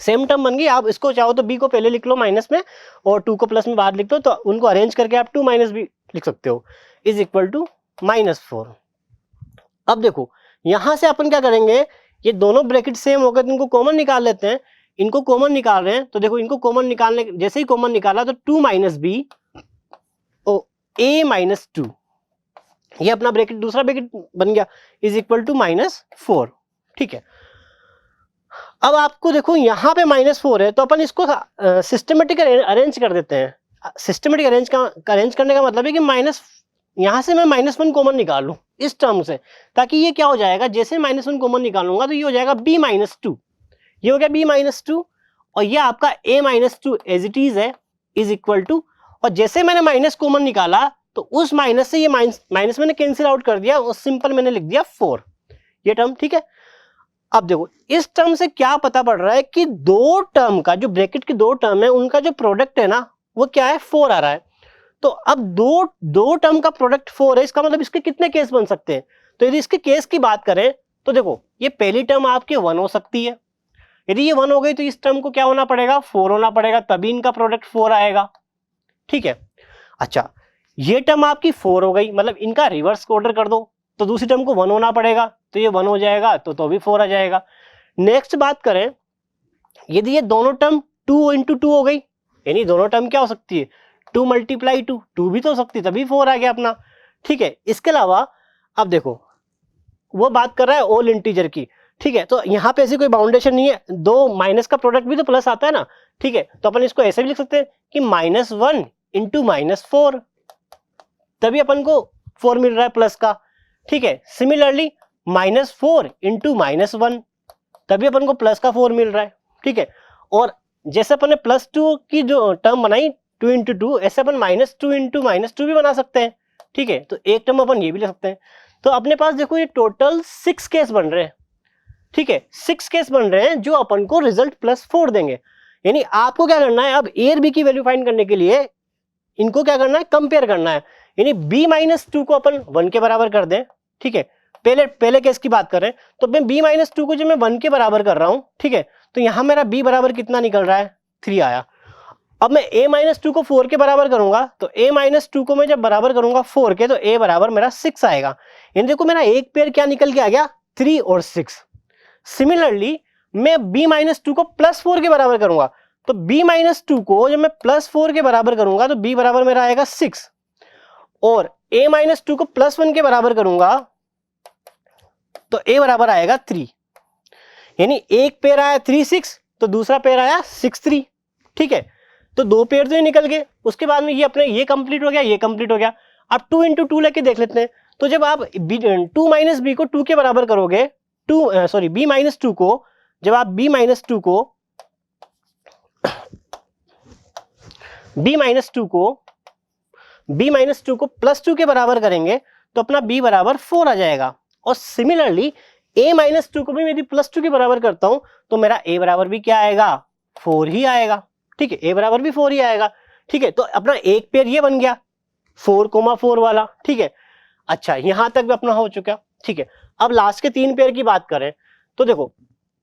सेम टर्म बन गई। आप इसको चाहो तो b को पहले लिख लो माइनस में और 2 को प्लस में बाद लिख दो, तो उनको अरेंज करके आप 2 - b लिख सकते हो, इज इक्वल टू -4। अब देखो यहां से अपन क्या करेंगे, ये दोनों ब्रैकेट सेम हो गए तो इनको कॉमन निकाल लेते हैं। इनको कॉमन निकाल रहे हैं तो देखो इनको कॉमन निकालने, जैसे ही कॉमन निकाला तो 2 - b ओ a - 2, ये अपना ब्रैकेट दूसरा ब्रैकेट बन गया, इज इक्वल टू -4, ठीक है। अब आपको देखो यहाँ पे -4 है तो अपन इसको सिस्टमेटिक अरेंज कर देते हैं। सिस्टमेटिक अरेंज करने का मतलब है कि माइनस, यहाँ से मैं -1 कॉमन निकाल लूँ इस टर्म से, ताकि ये क्या हो जाएगा, जैसे -1 कॉमन निकालूंगा तो ये हो जाएगा b - 2, ये हो गया b - 2, और ये आपका a - 2 एज इट इज है, इज इक्वल टू, और जैसे मैंने माइनस कॉमन निकाला तो उस माइनस से ये माइनस मैंने कैंसिल आउट कर दिया और सिंपल मैंने लिख दिया 4, ये टर्म, ठीक है। अब देखो इस टर्म से क्या पता पड़ रहा है कि दो टर्म का, जो ब्रैकेट की दो टर्म है उनका जो प्रोडक्ट है ना वो क्या है, 4 आ रहा है। तो अब दो टर्म का प्रोडक्ट 4 है, इसका मतलब इसके कितने केस बन सकते हैं, तो यदि इसके केस की बात करें तो देखो ये पहली टर्म आपके 1 हो सकती है, यदि ये 1 हो गई तो इस टर्म को क्या होना पड़ेगा, 4 होना पड़ेगा, तभी इनका प्रोडक्ट 4 आएगा, ठीक है। अच्छा ये टर्म आपकी 4 हो गई, मतलब इनका रिवर्स ऑर्डर कर दो तो दूसरी टर्म को 1 होना पड़ेगा, तो ये 1 हो जाएगा तो भी 4 आ जाएगा। नेक्स्ट बात करें, यदि ये दोनों टर्म 2 × 2 हो गई, यानी दोनों टर्म क्या हो सकती है, 2 × 2, 2 भी तो हो सकती है, तभी 4 आ गया अपना, ठीक है। इसके अलावा अब देखो वो बात कर रहा है ऑल इंटीजर की, ठीक है, तो यहाँ पे ऐसी कोई बाउंडेशन नहीं है, दो माइनस का प्रोडक्ट भी तो प्लस आता है ना, ठीक है, तो अपन इसको ऐसे भी लिख सकते हैं कि -1 × -4, तभी अपन को 4 मिल रहा है प्लस का, ठीक है। सिमिलरली -4 × -1, तभी अपन को प्लस का 4 मिल रहा है, ठीक है। और जैसे अपन ने +2 की जो टर्म बनाई 2 × 2, ऐसे अपन -2 × -2 भी बना सकते हैं, ठीक है, तो एक टर्म अपन ये भी ले सकते हैं। तो अपने पास देखो ये टोटल 6 केस बन रहे हैं, ठीक है, 6 केस बन रहे हैं जो अपन को रिजल्ट +4 देंगे। यानी आपको क्या करना है, अब a और b की वैल्यू फाइंड करने के लिए इनको क्या करना है, कंपेयर करना है, यानी b - 2 को अपन 1 के बराबर कर दें, ठीक है। पहले केस की बात करें तो मैं b - 2 को जब मैं 1 के बराबर कर रहा हूं, ठीक है, तो यहां मेरा b बराबर कितना निकल रहा है, 3 आया। अब मैं a - 2 को 4 के बराबर करूंगा, तो a - 2 को मैं जब बराबर करूंगा 4 के, तो a बराबर मेरा 6 आएगा, यानी देखो मेरा एक पेयर क्या निकल के आ गया, 3 और 6। सिमिलरली मैं b - 2 को +4 के बराबर करूंगा, तो b - 2 को जब मैं +4 के बराबर करूंगा तो b बराबर मेरा आएगा 6, और a - 2 को +1 के बराबर करूंगा तो a बराबर आएगा 3, यानी एक पेयर आया 3 6, तो दूसरा पेयर आया 6 3, ठीक है। तो दो पेयर तो ये निकल गए, उसके बाद में ये अपने ये कंप्लीट हो गया, ये कंप्लीट हो गया। अब 2 × 2 लेके देख लेते हैं, तो जब आप 2 - b को 2 के बराबर करोगे, b - 2 को जब आप b - 2 को +2 के बराबर करेंगे तो अपना b बराबर 4 आ जाएगा। और सिमिलरली a - 2 को भी यदि +2 के बराबर करता हूं तो मेरा a बराबर भी क्या आएगा, 4 ही आएगा, ठीक है, a बराबर भी 4 ही आएगा, ठीक है। तो अपना एक पेयर ये बन गया 4,4 वाला, ठीक है। अच्छा यहां तक भी अपना हो चुका, ठीक है। अब लास्ट के 3 पेयर की बात करें तो देखो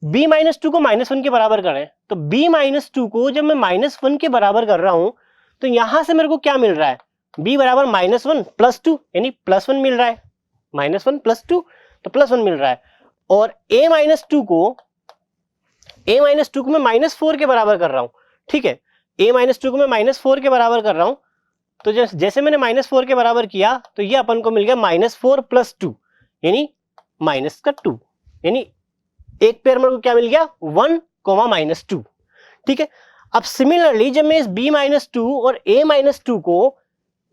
b - 2 को -1 के बराबर करें, तो b - 2 को जब मैं -1 के बराबर कर रहा हूं तो यहां से मेरे को क्या मिल रहा है, b बराबर -1 + 2, यानी +1 मिल रहा है, -1 + 2 तो +1 मिल रहा है। और a - 2 को मैं -4 के बराबर कर रहा हूं, ठीक है, a - 2 को मैं -4 के बराबर कर रहा हूं, तो जैसे मैंने -4 के बराबर किया तो ये अपन को मिल गया -4 + 2, यानी -2, यानी एक पेयर मेरे को क्या मिल गया, 1, -2, ठीक है। अब सिमिलरली जब मैं इस b - 2 और a - 2 को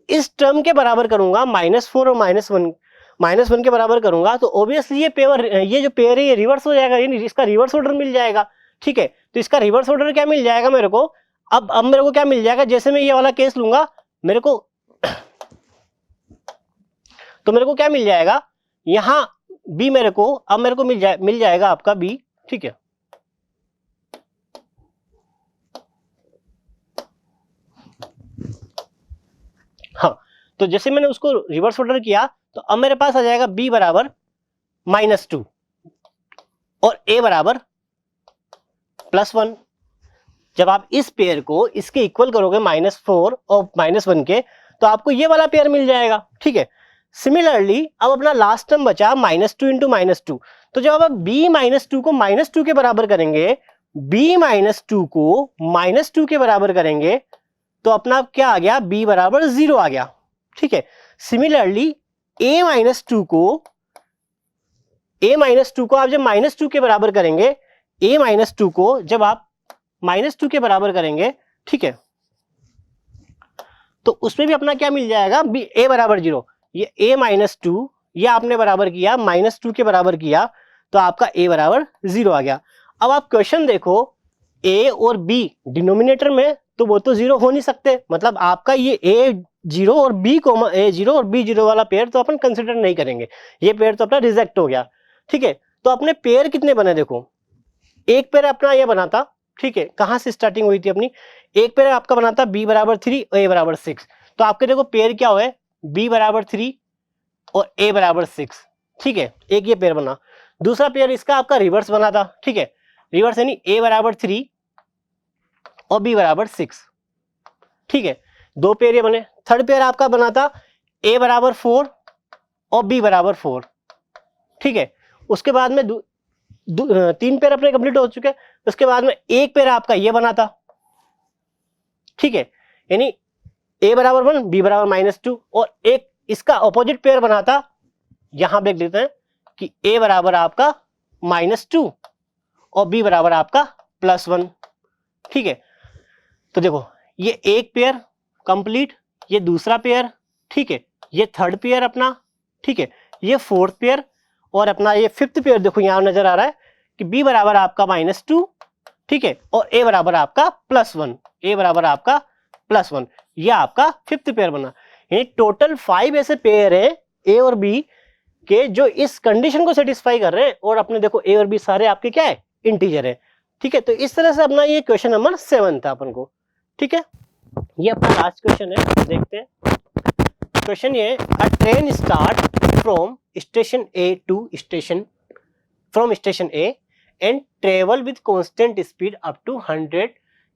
इस टर्म के बराबर करूंगा, -4 और -1 -1 के बराबर करूंगा तो ऑब्वियसली ये जो पेयर है ये रिवर्स हो जाएगा, यानी इसका रिवर्स ऑर्डर मिल जाएगा। ठीक है, तो इसका रिवर्स ऑर्डर क्या मिल जाएगा मेरे को, अब मेरे को क्या मिल जाएगा, जैसे मैं ये वाला केस लूंगा मेरे को तो मेरे को क्या मिल जाएगा, यहां बी मेरे को अब मेरे को मिल जाएगा आपका बी। ठीक है, हाँ, तो जैसे मैंने उसको रिवर्स ऑर्डर किया तो अब मेरे पास आ जाएगा b बराबर -2 और a बराबर +1। जब आप इस पेयर को इसके इक्वल करोगे -4 और -1 के, तो आपको ये वाला पेयर मिल जाएगा। ठीक है, सिमिलरली अब अपना लास्ट टर्म बचा -2 इंटू -2, तो जब आप b -2 को -2 के बराबर करेंगे, b -2 को -2 के बराबर करेंगे, तो अपना क्या आ गया, b बराबर 0 आ गया। ठीक है, सिमिलरली a -2 को आप जब -2 के बराबर करेंगे, a -2 को जब आप -2 के बराबर करेंगे, ठीक है, तो उसमें भी अपना क्या मिल जाएगा, a बराबर 0। ये a -2 ये आपने बराबर किया, -2 के बराबर किया, तो आपका a बराबर 0 आ गया। अब आप क्वेश्चन देखो, a और b डिनोमिनेटर में, तो वो तो 0 हो नहीं सकते, मतलब आपका ये a0 और a0 और b0 वाला पेयर तो अपन कंसिडर नहीं करेंगे, ये पेयर तो अपना रिजेक्ट हो गया। ठीक है, तो अपने पेयर कितने बने, देखो एक पेयर अपना ये बना था। ठीक है, कहां से स्टार्टिंग हुई थी अपनी, एक पेयर आपका बना था b बराबर 3 और a बराबर 6, तो आपके देखो पेयर क्या हुए, b बराबर 3 और a बराबर 6। ठीक है, एक ये पेयर बना। दूसरा पेयर इसका आपका रिवर्स बना था। ठीक है, रिवर्स यानी a बराबर 3 और b बराबर 6। ठीक है, दो पेयर ये बने। थर्ड पेयर आपका बना था a बराबर 4 और b बराबर 4। ठीक है, उसके बाद में 3 पेयर अपने कंप्लीट हो चुके हैं। उसके बाद में एक पेयर आपका ये बना था। ठीक है, यानी a बराबर 1 b बराबर -2, और एक इसका ऑपोजिट पेयर बना था, यहां देख लेते हैं कि a बराबर आपका -2 और b बराबर आपका +1। ठीक है, तो देखो ये एक पेयर कंप्लीट, ये दूसरा पेयर, ठीक है, ये थर्ड पेयर अपना, ठीक है, ये फोर्थ पेयर, और अपना ये फिफ्थ पेयर देखो यहां नजर आ रहा है कि b बराबर आपका -2, ठीक है, और a बराबर आपका +1, a बराबर आपका +1, ये आपका फिफ्थ पेयर बना। यानी टोटल 5 ऐसे पेयर है a और b के जो इस कंडीशन को सेटिस्फाई कर रहे हैं, और अपने देखो a और b सारे आपके क्या है, इंटीजर है। ठीक है, तो इस तरह से अपना ये क्वेश्चन नंबर 7 था अपन को। ठीक है, ये अपना लास्ट क्वेश्चन है, देखते हैं। क्वेश्चन ये, a train start from station A to station A and travel with constant speed up to 100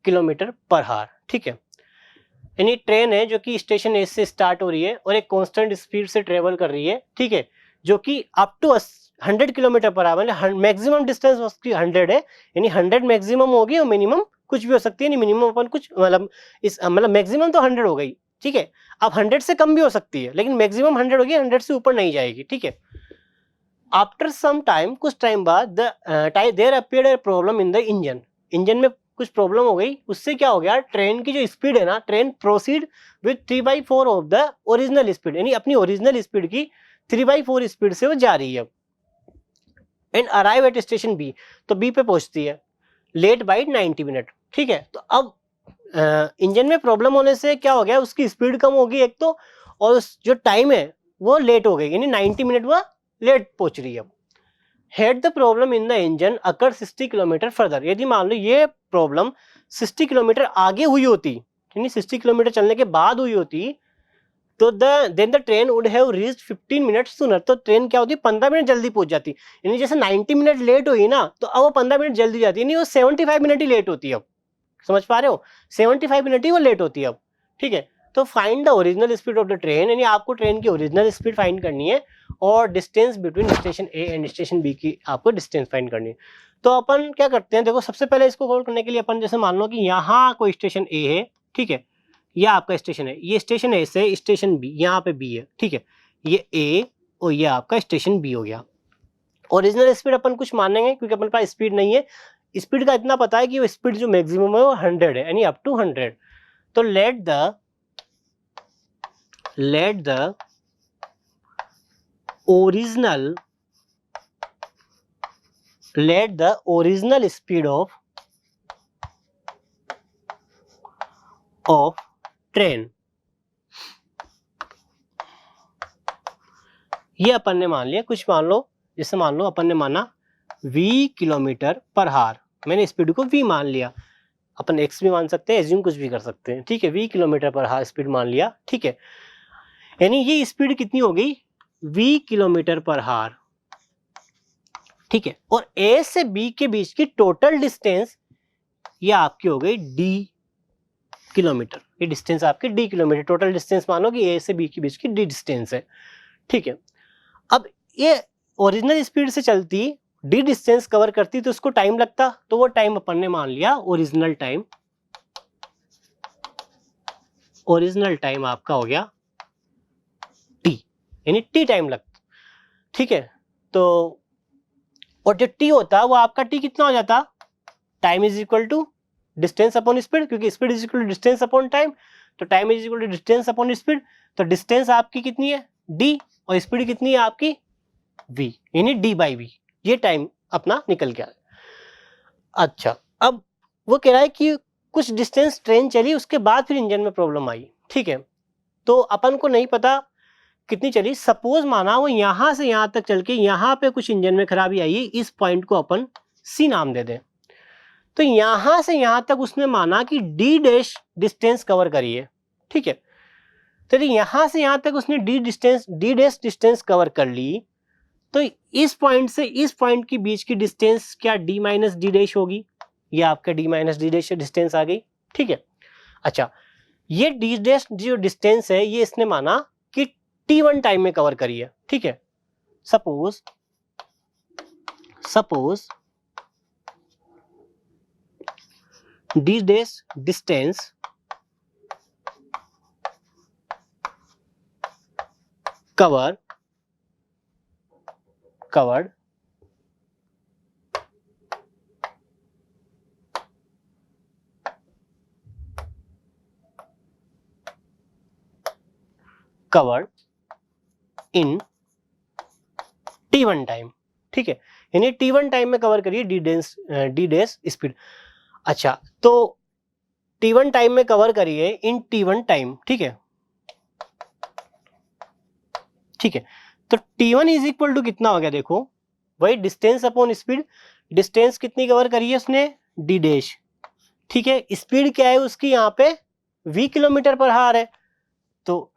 km/h। ठीक है, यानी ट्रेन है जो कि स्टेशन ए से स्टार्ट हो रही है और एक कांस्टेंट स्पीड से ट्रेवल कर रही है। ठीक है, जो कि up to 100 km/h, maximum distance उसकी 100 है, यानी 100 मैक्सिमम होगी और मिनिमम कुछ भी हो सकती है, यानी मिनिमम अपन कुछ मतलब मैक्सिमम तो 100 हो गई। ठीक है, अब 100 से कम भी हो सकती है, लेकिन मैक्सिमम 100 होगी, 100 से ऊपर नहीं जाएगी। ठीक है, आफ्टर सम टाइम, कुछ टाइम बाद there appeared a problem in the engine में कुछ प्रॉब्लम हो गई। उससे क्या हो गया, ट्रेन की जो स्पीड है ना, train proceed with 3/4 of the original speed, यानी अपनी ओरिजिनल स्पीड की 3/4 स्पीड से वो जा रही है। And arrive at station B, तो बी पे पहुंचती है लेट बाई 90 मिनट। ठीक है, तो अब इंजन में प्रॉब्लम होने से क्या हो गया, उसकी स्पीड कम होगी एक तो, और जो टाइम है वो लेट हो गई, यानी 90 मिनट वो लेट पहुंच रही है। Head the problem in the engine occur 60 kilometre further, यदि मान लो ये प्रॉब्लम 60 किलोमीटर आगे हुई होती, यानी 60 किलोमीटर चलने के बाद हुई होती, तो then the train would have reached 15 minute sooner, तो ट्रेन क्या होती, 15 मिनट जल्दी पहुंच जाती। यानी जैसे 90 मिनट लेट हुई ना, तो अब वो 15 मिनट जल्दी जाती है, यानी वो 75 मिनट ही लेट होती है। अब समझ पा रहे हो, 75 मिनट ही वो लेट होती है अब। ठीक है, तो find the original speed of the train, यानी आपको ट्रेन की ओरिजिनल स्पीड फाइंड करनी है, और distance between station A and station B की आपको डिस्टेंस फाइंड करनी है। तो अपन क्या करते हैं, देखो सबसे पहले इसको कॉल करने के लिए अपन जैसे मान लो कि यहाँ कोई स्टेशन ए है, ठीक है, यह आपका स्टेशन है, ये स्टेशन ए से स्टेशन बी, यहाँ पे बी है। ठीक है, ये ए और ये आपका स्टेशन बी हो गया। ओरिजिनल स्पीड अपन कुछ मानेंगे क्योंकि अपन पास स्पीड नहीं है, स्पीड का इतना पता है कि वो स्पीड जो मैक्सिमम है वो 100 है, यानी अप टू 100। तो let the original speed of train, ये अपन ने मान लिया, कुछ मान लो, जैसे मान लो अपन ने माना v किलोमीटर पर हार, मैंने स्पीड को v मान लिया, अपन x भी मान सकते हैं, एज्यूम कुछ भी कर सकते हैं, ठीक है, v किलोमीटर पर हार स्पीड मान लिया, ठीक है, यानी ये स्पीड कितनी हो गई, v किलोमीटर पर हार, ठीक है, और a से b के बीच की टोटल डिस्टेंस ये आपकी हो गई d किलोमीटर, ये डिस्टेंस आपकी d किलोमीटर, टोटल डिस्टेंस मानो कि a से b के बीच की d डिस्टेंस है, ठीक है। अब ये ओरिजिनल स्पीड से चलती डी डिस्टेंस कवर करती तो उसको टाइम लगता, तो वो टाइम अपन ने मान लिया ओरिजिनल टाइम आपका हो गया टी, यानी टी टाइम लगता, ठीक है। तो और जो टी होता है वो आपका टी कितना हो जाता, time is equal to distance upon speed, क्योंकि speed is equal to distance upon time, तो time is equal to distance upon speed, तो डिस्टेंस आपकी कितनी है डी और स्पीड कितनी है आपकी v, यानी d बाई वी, ये टाइम अपना निकल गया। अच्छा, अब वो कह रहा है कि कुछ डिस्टेंस ट्रेन चली, उसके बाद फिर इंजन में प्रॉब्लम आई, ठीक है, तो अपन को नहीं पता कितनी चली, सपोज माना वो यहां से यहां तक चल के यहां पे कुछ इंजन में खराबी आई, इस पॉइंट को अपन c नाम दे दें, तो यहां से यहां तक उसने माना कि d डैश डिस्टेंस कवर करी है, ठीक है, तो यहां से यहां तक उसने d डैश डिस्टेंस कवर कर ली, तो इस पॉइंट से इस पॉइंट के बीच की डिस्टेंस क्या d माइनस डी डैश होगी, ये आपका d minus D dash distance आ गई, ठीक है। अच्छा, ये d डैश जो डिस्टेंस है ये इसने माना कि t1 टाइम में कवर करी है, ठीक है, suppose d dash distance covered in t1 time, ठीक है, यानी t1 टाइम में कवर करिए डी डैश स्पीड। अच्छा, तो t1 टाइम में कवर करिए इन t1 टाइम, ठीक है, ठीक है, तो t1 इज इक्वल टू कितना हो गया, देखो वही डिस्टेंस अपॉन स्पीड, डिस्टेंस कितनी कवर करी है उसने d डैश, ठीक है, स्पीड क्या है उसकी यहाँ पे v किलोमीटर पर हार है, तो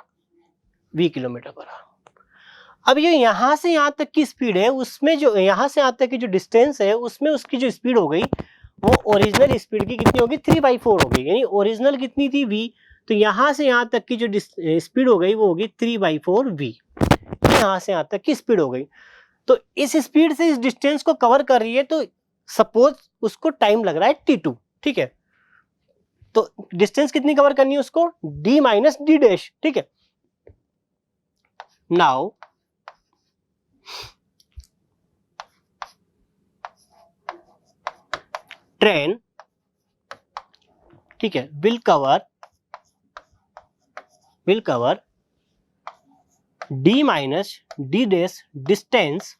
v किलोमीटर पर हार। अब ये यहां से यहां तक की स्पीड है, उसमें जो यहां से यहां तक की जो डिस्टेंस है उसमें उसकी जो स्पीड हो गई वो ओरिजिनल स्पीड की कितनी होगी 3/4 हो गई, यानी ओरिजिनल कितनी थी v, तो यहां से यहां तक की जो स्पीड हो गई वो होगी 3/4 v, यहां से यहां तक की स्पीड हो गई, तो इस स्पीड से इस डिस्टेंस को कवर कर रही है, तो सपोज उसको टाइम लग रहा है t2, ठीक है, तो डिस्टेंस कितनी कवर करनी है उसको d माइनस डी डैश, ठीक है। नाउ ट्रेन, ठीक है, will cover d minus D dash distance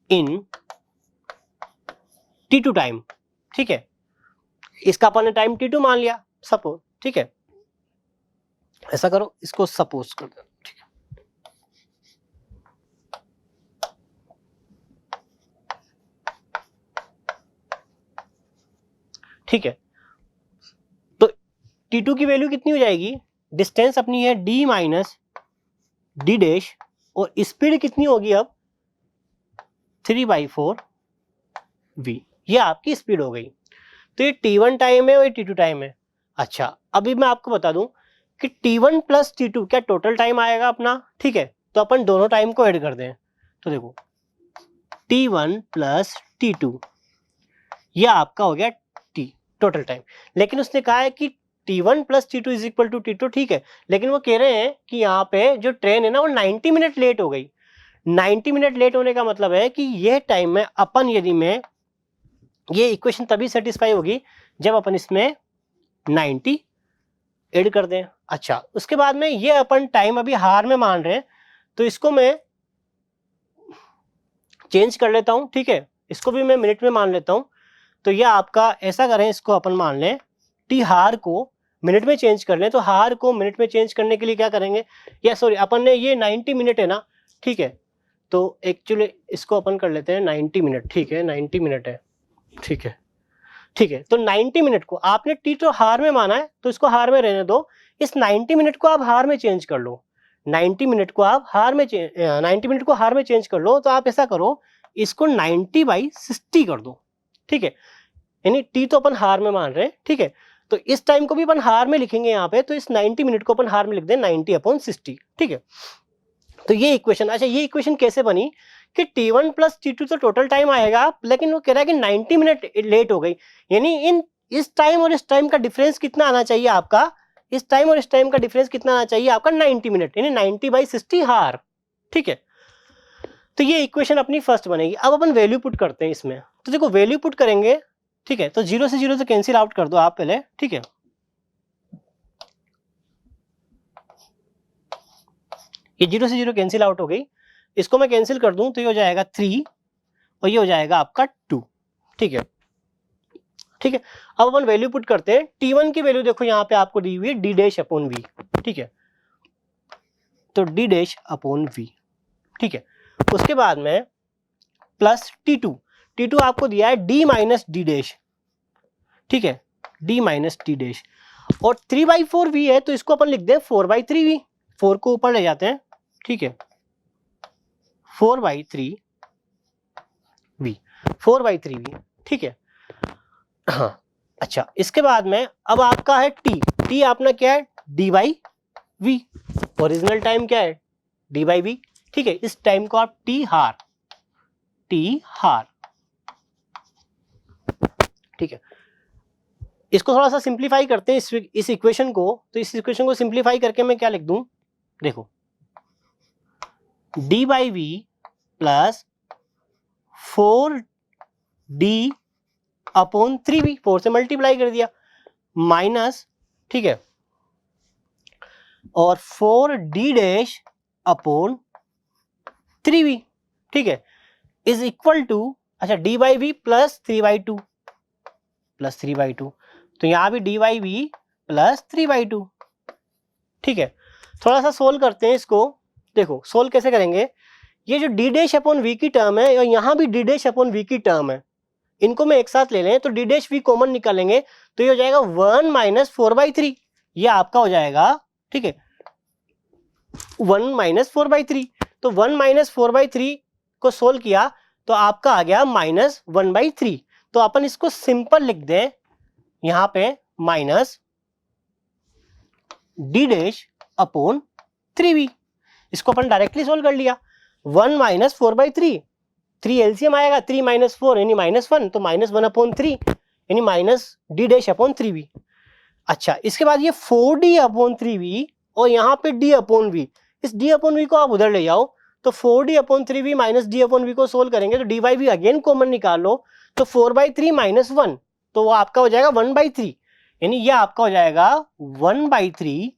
in t2 time, ठीक है, इसका अपन ने टाइम t2 मान लिया सपोज, ठीक है, ऐसा करो इसको सपोज कर दो, ठीक है, ठीक है, तो t2 की वैल्यू कितनी हो जाएगी, डिस्टेंस अपनी है d माइनस डी डैश और स्पीड कितनी होगी अब 3/4 v, ये आपकी स्पीड हो गई, तो ये t1 टाइम है और ये t2 टाइम है। अच्छा, अभी मैं आपको बता दूं कि t1 प्लस t2 क्या टोटल टाइम आएगा अपना, ठीक है, तो अपन दोनों टाइम को ऐड कर दें, तो देखो t1 प्लस t2 ये आपका हो गया t टोटल टाइम, लेकिन उसने कहा है कि t1 plus t2 is equal to t2, ठीक है, लेकिन वो कह रहे हैं कि यहाँ पे जो ट्रेन है ना वो 90 मिनट लेट हो गई, 90 मिनट लेट होने का मतलब है कि ये टाइम में अपन यदि में ये इक्वेशन तभी सेटिस्फाई होगी जब अपन इसमें 90 ऐड कर दें, अच्छा, उसके बाद में ये अपन टाइम अभी हार में मान रहे हैं, तो इसको मैं चेंज कर लेता हूं, ठीक है, इसको भी मैं मिनट में मान लेता हूं। तो ये आपका ऐसा करें, इसको अपन मान लें टी हार को मिनट में चेंज कर लें। तो हार को मिनट में चेंज करने के लिए क्या करेंगे, या सॉरी अपन ने ये 90 मिनट है ना, ठीक है, तो एक्चुअली इसको अपन कर लेते हैं 90 मिनट, ठीक है, 90 मिनट है, ठीक है, ठीक है। तो 90 मिनट को आपने टी तो हार में माना है, तो इसको हार में रहने दो। इस 90 मिनट को आप हार में चेंज कर लो, 90 मिनट को आप हार में 90 मिनट को हार में चेंज कर लो। तो आप ऐसा करो, इसको 90/60 कर दो, ठीक है, यानी टी तो अपन हार में मान रहे हैं, ठीक है। तो इस टाइम को भी अपन हार में लिखेंगे यहाँ पे, तो इस 90 मिनट को अपन हार में लिख दें 90/60, ठीक है। तो ये इक्वेशन, अच्छा ये इक्वेशन कैसे बनी कि T1 प्लस T2 तो टोटल टाइम आएगा, लेकिन वो कह रहा है कि 90 मिनट लेट हो गई, यानी इस टाइम और इस टाइम का डिफरेंस कितना आना चाहिए आपका, इस टाइम और इस टाइम का डिफरेंस कितना आना चाहिए आपका 90 मिनट, यानी 90/60 हार, ठीक है। तो ये इक्वेशन अपनी फर्स्ट बनेगी। अब अपन वैल्यू पुट करते हैं इसमें, तो देखो वैल्यू पुट करेंगे, ठीक है, तो 0 से 0 से कैंसिल आउट कर दो आप पहले, ठीक है, ये 0 से 0 कैंसिल आउट हो गई। इसको मैं कैंसिल कर दूं तो ये हो जाएगा 3 और ये हो जाएगा आपका 2, ठीक है, ठीक है। अब अपन वैल्यू पुट करते हैं। T1 की वैल्यू देखो यहाँ पे आपको दी हुई है d'/v, ठीक है, तो d'/v, ठीक है। उसके बाद में प्लस T2 आपको दिया है d-d', ठीक है, d-d', और 3/4v है, तो इसको अपन लिख दें 4/3v, 4 को ऊपर ले जाते हैं, ठीक है, 4/3v, 4/3v, ठीक है, हाँ। अच्छा, इसके बाद में अब आपका है t आपने क्या है d/v, ओरिजिनल टाइम क्या है d/v, ठीक है। इस टाइम को आप t हार, ठीक है। इसको थोड़ा सा सिंप्लीफाई करते हैं इस इक्वेशन को। तो इस इक्वेशन को सिंप्लीफाई करके मैं क्या लिख दूं, देखो d/v प्लस 4d/3v, 4 से मल्टीप्लाई कर दिया, माइनस, ठीक है, और 4d'/3v, ठीक है, इज इक्वल टू, अच्छा d/v प्लस 3/2, तो यहां भी d/v प्लस 3/2, ठीक है। थोड़ा सा सोल्व करते हैं इसको। देखो सोल्व कैसे करेंगे, ये जो d'/v की टर्म है और यहाँ भी d'/v की टर्म है, इनको मैं एक साथ ले लें तो d'/v कॉमन निकालेंगे, तो ये हो जाएगा 1 - 4/3, ये आपका हो जाएगा, ठीक है, 1 - 4/3। तो 1 - 4/3 को सोल्व किया तो आपका आ गया -1/3। तो अपन इसको सिंपल लिख दें यहां पे माइनस d'/3v, इसको अपन डायरेक्टली सोल्व कर लिया। 1 - 4/3, 3 एलसीएम आएगा, 3 - 4 यानी -1, तो -1/3 यानी -d'/3v। अच्छा, इसके बाद ये 4d/3v और यहाँ पे d/v, इस d/v को आप उधर ले जाओ, तो 4d/3v माइनस d/v को सोल्व करेंगे तो d/v अगेन कॉमन निकाल लो, तो 4/3 - 1, तो वो आपका हो जाएगा 1/3, यानी ये आपका हो जाएगा 1/3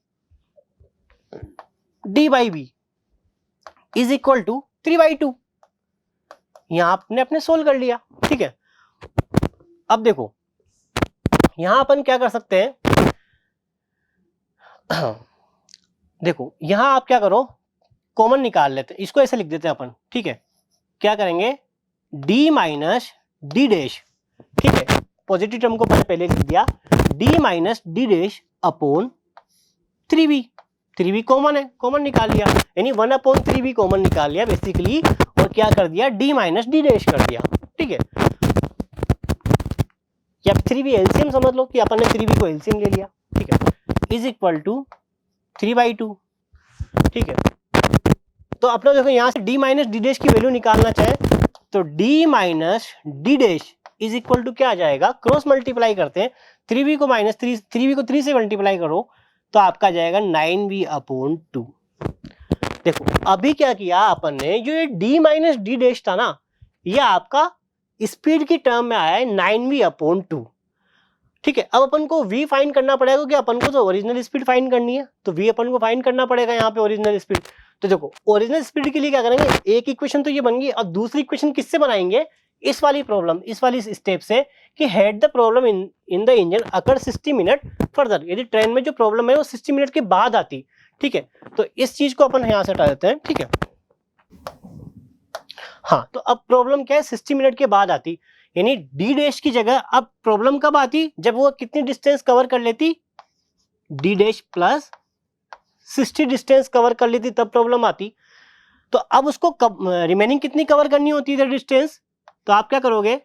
d/v इज इक्वल टू 3/2। यहां आपने अपने सोल्व कर लिया, ठीक है। अब देखो यहां अपन क्या कर सकते हैं, देखो यहां आप क्या करो, कॉमन निकाल लेते हैं, इसको ऐसे लिख देते हैं अपन, ठीक है। क्या करेंगे, d माइनस d', ठीक है, पॉजिटिव टर्म को पहले लिख दिया, d - d'/3v, 3v कॉमन है, कॉमन निकाल लिया, यानी 1/3v कॉमन निकाल लिया बेसिकली, और क्या कर दिया, d - d' कर दिया, ठीक है। या 3v एलसीएम समझ लो कि अपन ने 3v को एलसीएम ले लिया, ठीक है, इज इक्वल टू 3/2, ठीक है। तो अपना देखो यहाँ से d - d' की वैल्यू निकालना चाहे तो d - d' is equal to क्या आ जाएगा, क्रॉस मल्टीप्लाई करते हैं, 3v को -3 को 3 से मल्टीप्लाई करो तो आपका जाएगा 9v/2। देखो अभी क्या किया अपन ने, जो ये d - d' था ना, ये आपका स्पीड की टर्म में आया है 9v/2, ठीक है, अब अपन को v फाइंड करना पड़ेगा क्योंकि अपन को तो ओरिजिनल स्पीड फाइंड करनी है, तो v अपन को फाइंड करना पड़ेगा यहाँ पे ओरिजिनल स्पीड। तो देखो ओरिजिनल स्पीड के लिए क्या करेंगे, एक इक्वेशन तो ये बन गई, अब दूसरी इक्वेशन किससे बनाएंगे, इस वाली प्रॉब्लम, इस वाली स्टेप से कि had the problem in the engine occur 60 minute further, यदि ट्रेन में जो प्रॉब्लम है वो 60 मिनट के बाद आती। ठीक है, तो इस चीज को अपन यहाँ से हटा देते हैं। ठीक है, हाँ, तो अब प्रॉब्लम क्या है, 60 मिनट के बाद आती, यानी डी डैश की जगह अब प्रॉब्लम कब आती, जब वो कितनी डिस्टेंस कवर कर लेती, D dash plus 60 distance cover कर लेती तब प्रॉब्लम आती। तो अब उसको रिमेनिंग कितनी कवर करनी होती है डिस्टेंस, तो आप क्या करोगे,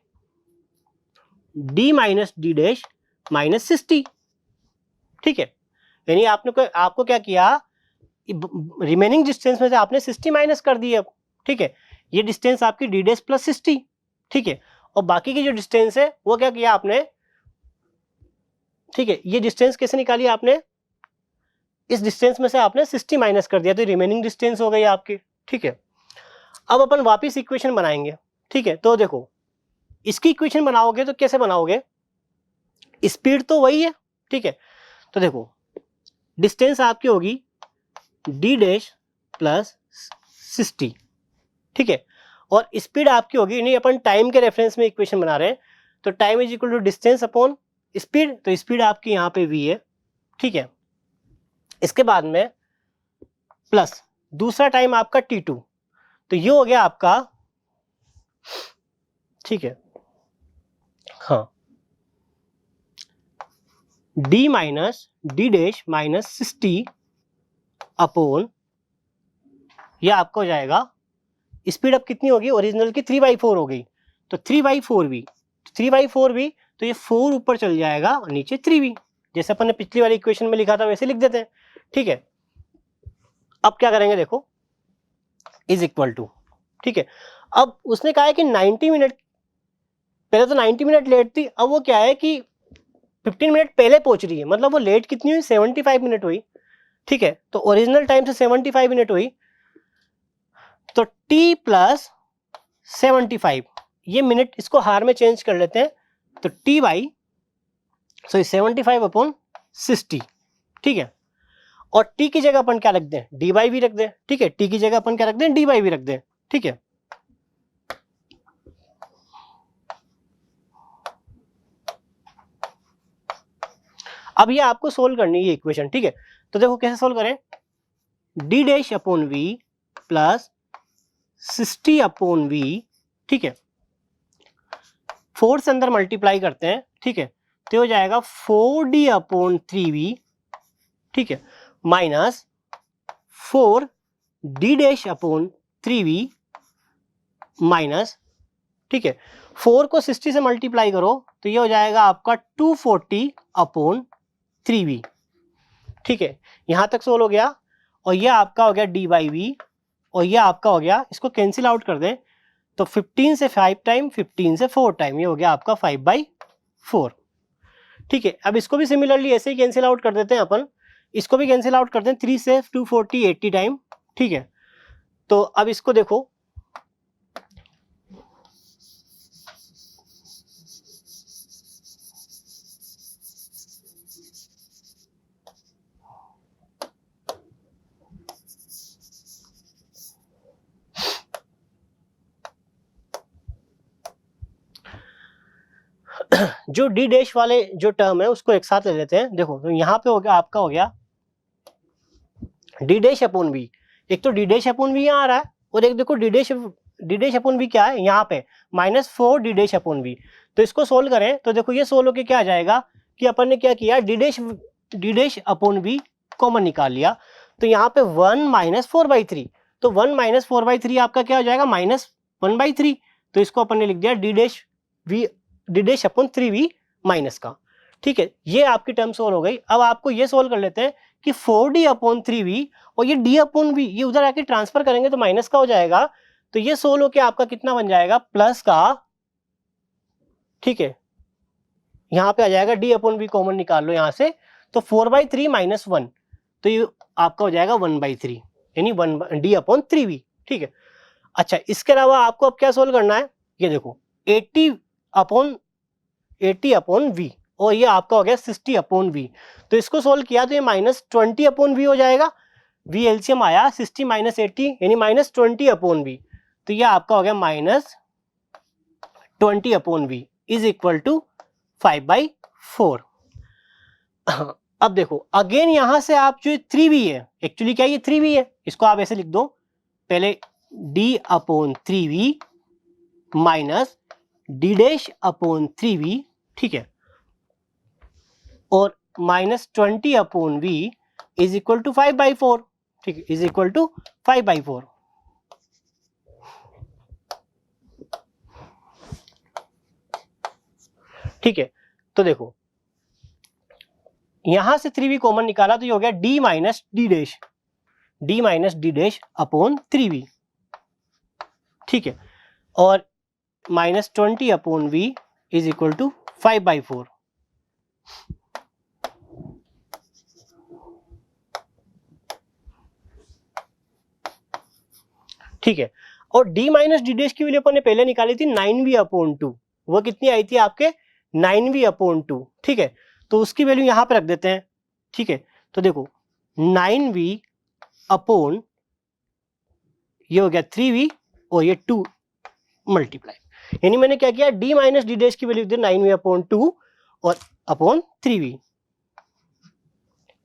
D minus D dash minus 60। ठीक है, यानी आपको क्या किया, रिमेनिंग डिस्टेंस में से आपने 60 माइनस कर दी अब। ठीक है, ये डिस्टेंस आपकी डी डैश प्लस 60। ठीक है, और बाकी की जो डिस्टेंस है वो क्या किया आपने, ठीक है, ये डिस्टेंस कैसे निकाली आपने, इस डिस्टेंस में से आपने 60 माइनस कर दिया, तो रिमेनिंग डिस्टेंस हो गई आपकी। ठीक है, अब अपन वापस इक्वेशन बनाएंगे। ठीक है, तो देखो इसकी इक्वेशन बनाओगे तो कैसे बनाओगे, स्पीड तो वही है। ठीक है, तो देखो डिस्टेंस आपकी होगी डी डैश प्लस 60। ठीक है, और स्पीड आपकी होगी, नहीं अपन टाइम के रेफरेंस में इक्वेशन बना रहे हैं, तो time is equal to distance upon speed, तो स्पीड आपकी यहाँ पे v है। ठीक है, इसके बाद में प्लस दूसरा टाइम आपका t2, तो ये हो गया आपका, ठीक है, हाँ, d minus D dash minus 60 upon, यह आपका हो जाएगा, स्पीड अब कितनी होगी, ओरिजिनल की 3/4 हो गई, तो 3/4v, 3/4v, तो ये 4 ऊपर चल जाएगा और नीचे 3v, जैसे अपन ने पिछली वाली इक्वेशन में लिखा था वैसे लिख देते हैं। ठीक है, अब क्या करेंगे, देखो इज इक्वल टू, ठीक है, अब उसने कहा है कि 90 मिनट, पहले तो 90 मिनट लेट थी, अब वो क्या है कि 15 मिनट पहले पहुंच रही है, मतलब वो लेट कितनी हुई, 75 मिनट हुई। ठीक है, तो ओरिजिनल टाइम से 75 मिनट हुई, तो t प्लस 75, ये मिनट इसको हार में चेंज कर लेते हैं, तो t बाई 75 अपॉन 60। ठीक है, और t की जगह अपन क्या रख दें, d बाई भी रख दें। ठीक है, t की जगह अपन क्या रख दें, d बाई भी रख दें। ठीक है, अब ये आपको सोल्व करनी है ये इक्वेशन। ठीक है, तो देखो कैसे सोल्व करें, d dash upon v plus 60 upon v। ठीक है, 4 से अंदर मल्टीप्लाई करते हैं। ठीक है, तो हो जाएगा 4d अपॉन 3v। ठीक है, minus 4d dash upon 3v minus, ठीक है, 4 को 60 से मल्टीप्लाई करो तो ये हो जाएगा आपका 240 अपॉन 3v। ठीक है, यहां तक सोल्व हो गया, और ये आपका हो गया d बाई वी, और ये आपका हो गया, इसको कैंसिल आउट कर दें तो 15 से 5 टाइम, 15 से 4 टाइम, ये हो गया आपका 5/4। ठीक है, अब इसको भी सिमिलरली ऐसे ही कैंसिल आउट कर देते हैं अपन, इसको भी कैंसिल आउट करते हैं, 3 से 240 80 टाइम। ठीक है, तो अब इसको देखो, जो डी डैश वाले जो टर्म है उसको एक साथ ले लेते हैं। देखो तो यहाँ पे हो गया आपका, हो गया डी डैश अपॉन वी, एक तो डी डैश अपॉन वी यहाँ आ रहा है, और एक देखो डी डैश अपॉन वी क्या है यहाँ पे, -4 डी डैश अपॉन वी। तो इसको सोल्व करें तो देखो ये सोल्व होके क्या आ जाएगा कि अपन ने क्या किया, D dash upon V common निकाल लिया, तो यहाँ पे 1 माइनस 4/3, तो 1 माइनस 4/3 आपका क्या हो जाएगा, -1/3, तो इसको अपन ने लिख दिया D dash upon 3v minus का। ठीक है, ये आपकी टर्म सोल्व हो गई। अब आपको ये सोल्व कर लेते हैं कि 4d अपॉन 3v और ये d अपॉन v, ये उधर आके ट्रांसफर करेंगे तो माइनस का हो जाएगा, तो ये सोल्व होके आपका कितना बन जाएगा, प्लस का। ठीक है, यहाँ पे आ जाएगा d अपॉन v कॉमन निकाल लो यहाँ से, तो 4/3 माइनस 1, तो ये आपका हो जाएगा 1/3, यानी d अपॉन 3v। ठीक है, अच्छा इसके अलावा आपको अब क्या सोल्व करना है, ये देखो 80 अपॉन v और ये आपका हो गया 60/v। तो इसको सोल्व किया तो ये -20/v हो जाएगा। v एलसीएम आया 60 - 80 यानी -20/v। तो ये आपका हो गया -20/v इज इक्वल टू 5/4। अब देखो अगेन यहां से आप जो 3v है, एक्चुअली क्या ये 3v है, इसको आप ऐसे लिख दो पहले d/3v माइनस d'/3v, ठीक है, और -20/v इज इक्वल टू 5/4, ठीक है, इज इक्वल टू 5/4। ठीक है, तो देखो यहां से 3v कॉमन निकाला तो ये हो गया d माइनस d'/3v, ठीक है, और -20/v इज इक्वल टू 5/4। ठीक है, और d माइनस d डैश की वैल्यू अपन ने पहले निकाली थी 9v/2, वो कितनी आई थी आपके 9v/2, ठीक है, तो उसकी वैल्यू यहां पे रख देते हैं, ठीक है, तो देखो 9v अपॉन ये हो गया 3v और ये 2 मल्टीप्लाई, यानी मैंने क्या किया d माइनस d डैश की वैल्यू दी 9v/2 और अपॉन 3v।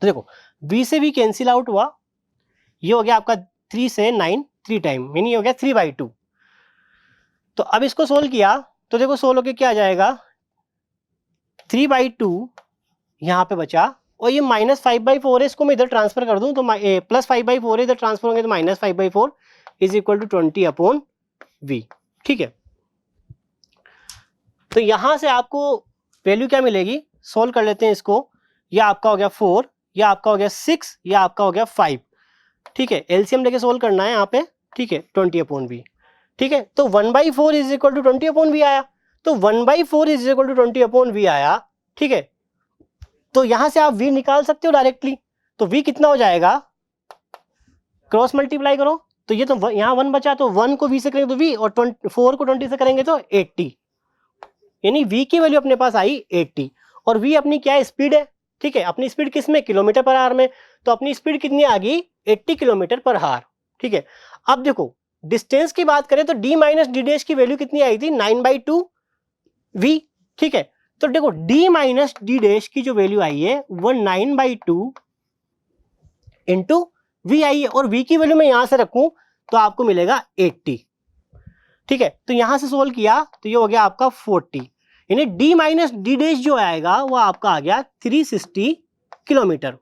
तो देखो v से v कैंसिल आउट हुआ, ये हो गया आपका 3 से 9 3 टाइम, यानी ये हो गया 3/2। तो अब इसको सोल्व किया तो देखो सोल्व होके क्या आ जाएगा 3/2 यहाँ पे बचा, और ये -5/4 है, इसको मैं इधर ट्रांसफर कर दूं तो +5/4 है, इधर ट्रांसफर होंगे तो -5/4 इज इक्वल टू 20/v, ठीक है। तो यहां से आपको वैल्यू क्या मिलेगी, सोल्व कर लेते हैं इसको, ये आपका हो गया 4, ये आपका हो गया 6, ये आपका हो गया 5, ठीक है, एलसीएम लेके सोल्व करना है यहाँ पे, ठीक है, 20/v, ठीक है, तो 1/4 इज इक्वल टू 20/v आया, तो 1/4 इज इक्वल टू 20/v आया, ठीक है, तो यहां से आप v निकाल सकते हो डायरेक्टली, तो v कितना हो जाएगा, क्रॉस मल्टीप्लाई करो, तो ये तो यहाँ 1 बचा, तो 1 को v से करेंगे तो v, और 4 को 20 से करेंगे तो 80, यानी v की वैल्यू अपने पास आई 80, और v अपनी क्या है, स्पीड है, ठीक है, अपनी स्पीड किस में, km/h में, तो अपनी स्पीड कितनी आ गई 80 km/h, ठीक है। अब देखो डिस्टेंस की बात करें तो d माइनस d डैश की वैल्यू कितनी आई थी 9/2v, ठीक है, तो देखो d माइनस d डैश की जो वैल्यू आई है वो 9/2 इंटू v आई है, और v की वैल्यू मैं यहां से रखूं तो आपको मिलेगा 80, ठीक है, तो यहां से सोल्व किया तो ये हो गया आपका 40, यानी d माइनस d डैश जो आएगा वो आपका आ गया 360 किलोमीटर,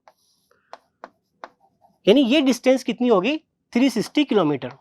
यानी ये डिस्टेंस कितनी होगी 360 किलोमीटर।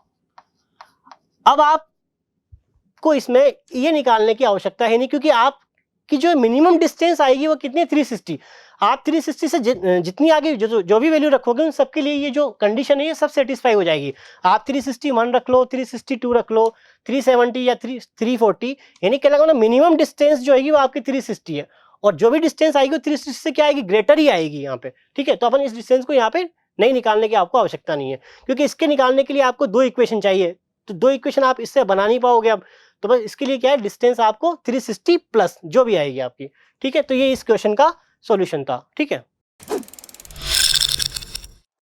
अब आपको इसमें ये निकालने की आवश्यकता है नहीं, क्योंकि आपकी जो मिनिमम डिस्टेंस आएगी वो कितनी 360, आप 360 से जितनी आगे जो भी वैल्यू रखोगे उन सबके लिए ये जो कंडीशन है ये सब सेटिस्फाई हो जाएगी। आप 361 रख लो, 362 रख लो, 370 या 340, यानी क्या लगा ना मिनिमम डिस्टेंस जो आएगी वो आपकी 360 है, और जो भी डिस्टेंस आएगी वो 360 से क्या आएगी, ग्रेटर ही आएगी यहाँ पे, ठीक है। तो अपन इस डिस्टेंस को यहाँ पे नहीं निकालने की आपको आवश्यकता नहीं है, क्योंकि इसके निकालने के लिए आपको 2 इक्वेशन चाहिए, तो 2 इक्वेशन आप इससे बना नहीं पाओगे अब, तो बस इसके लिए क्या है, डिस्टेंस आपको 360 प्लस जो भी आएगी आपकी, ठीक है। तो ये इस क्वेश्चन का सॉल्यूशन था, ठीक है।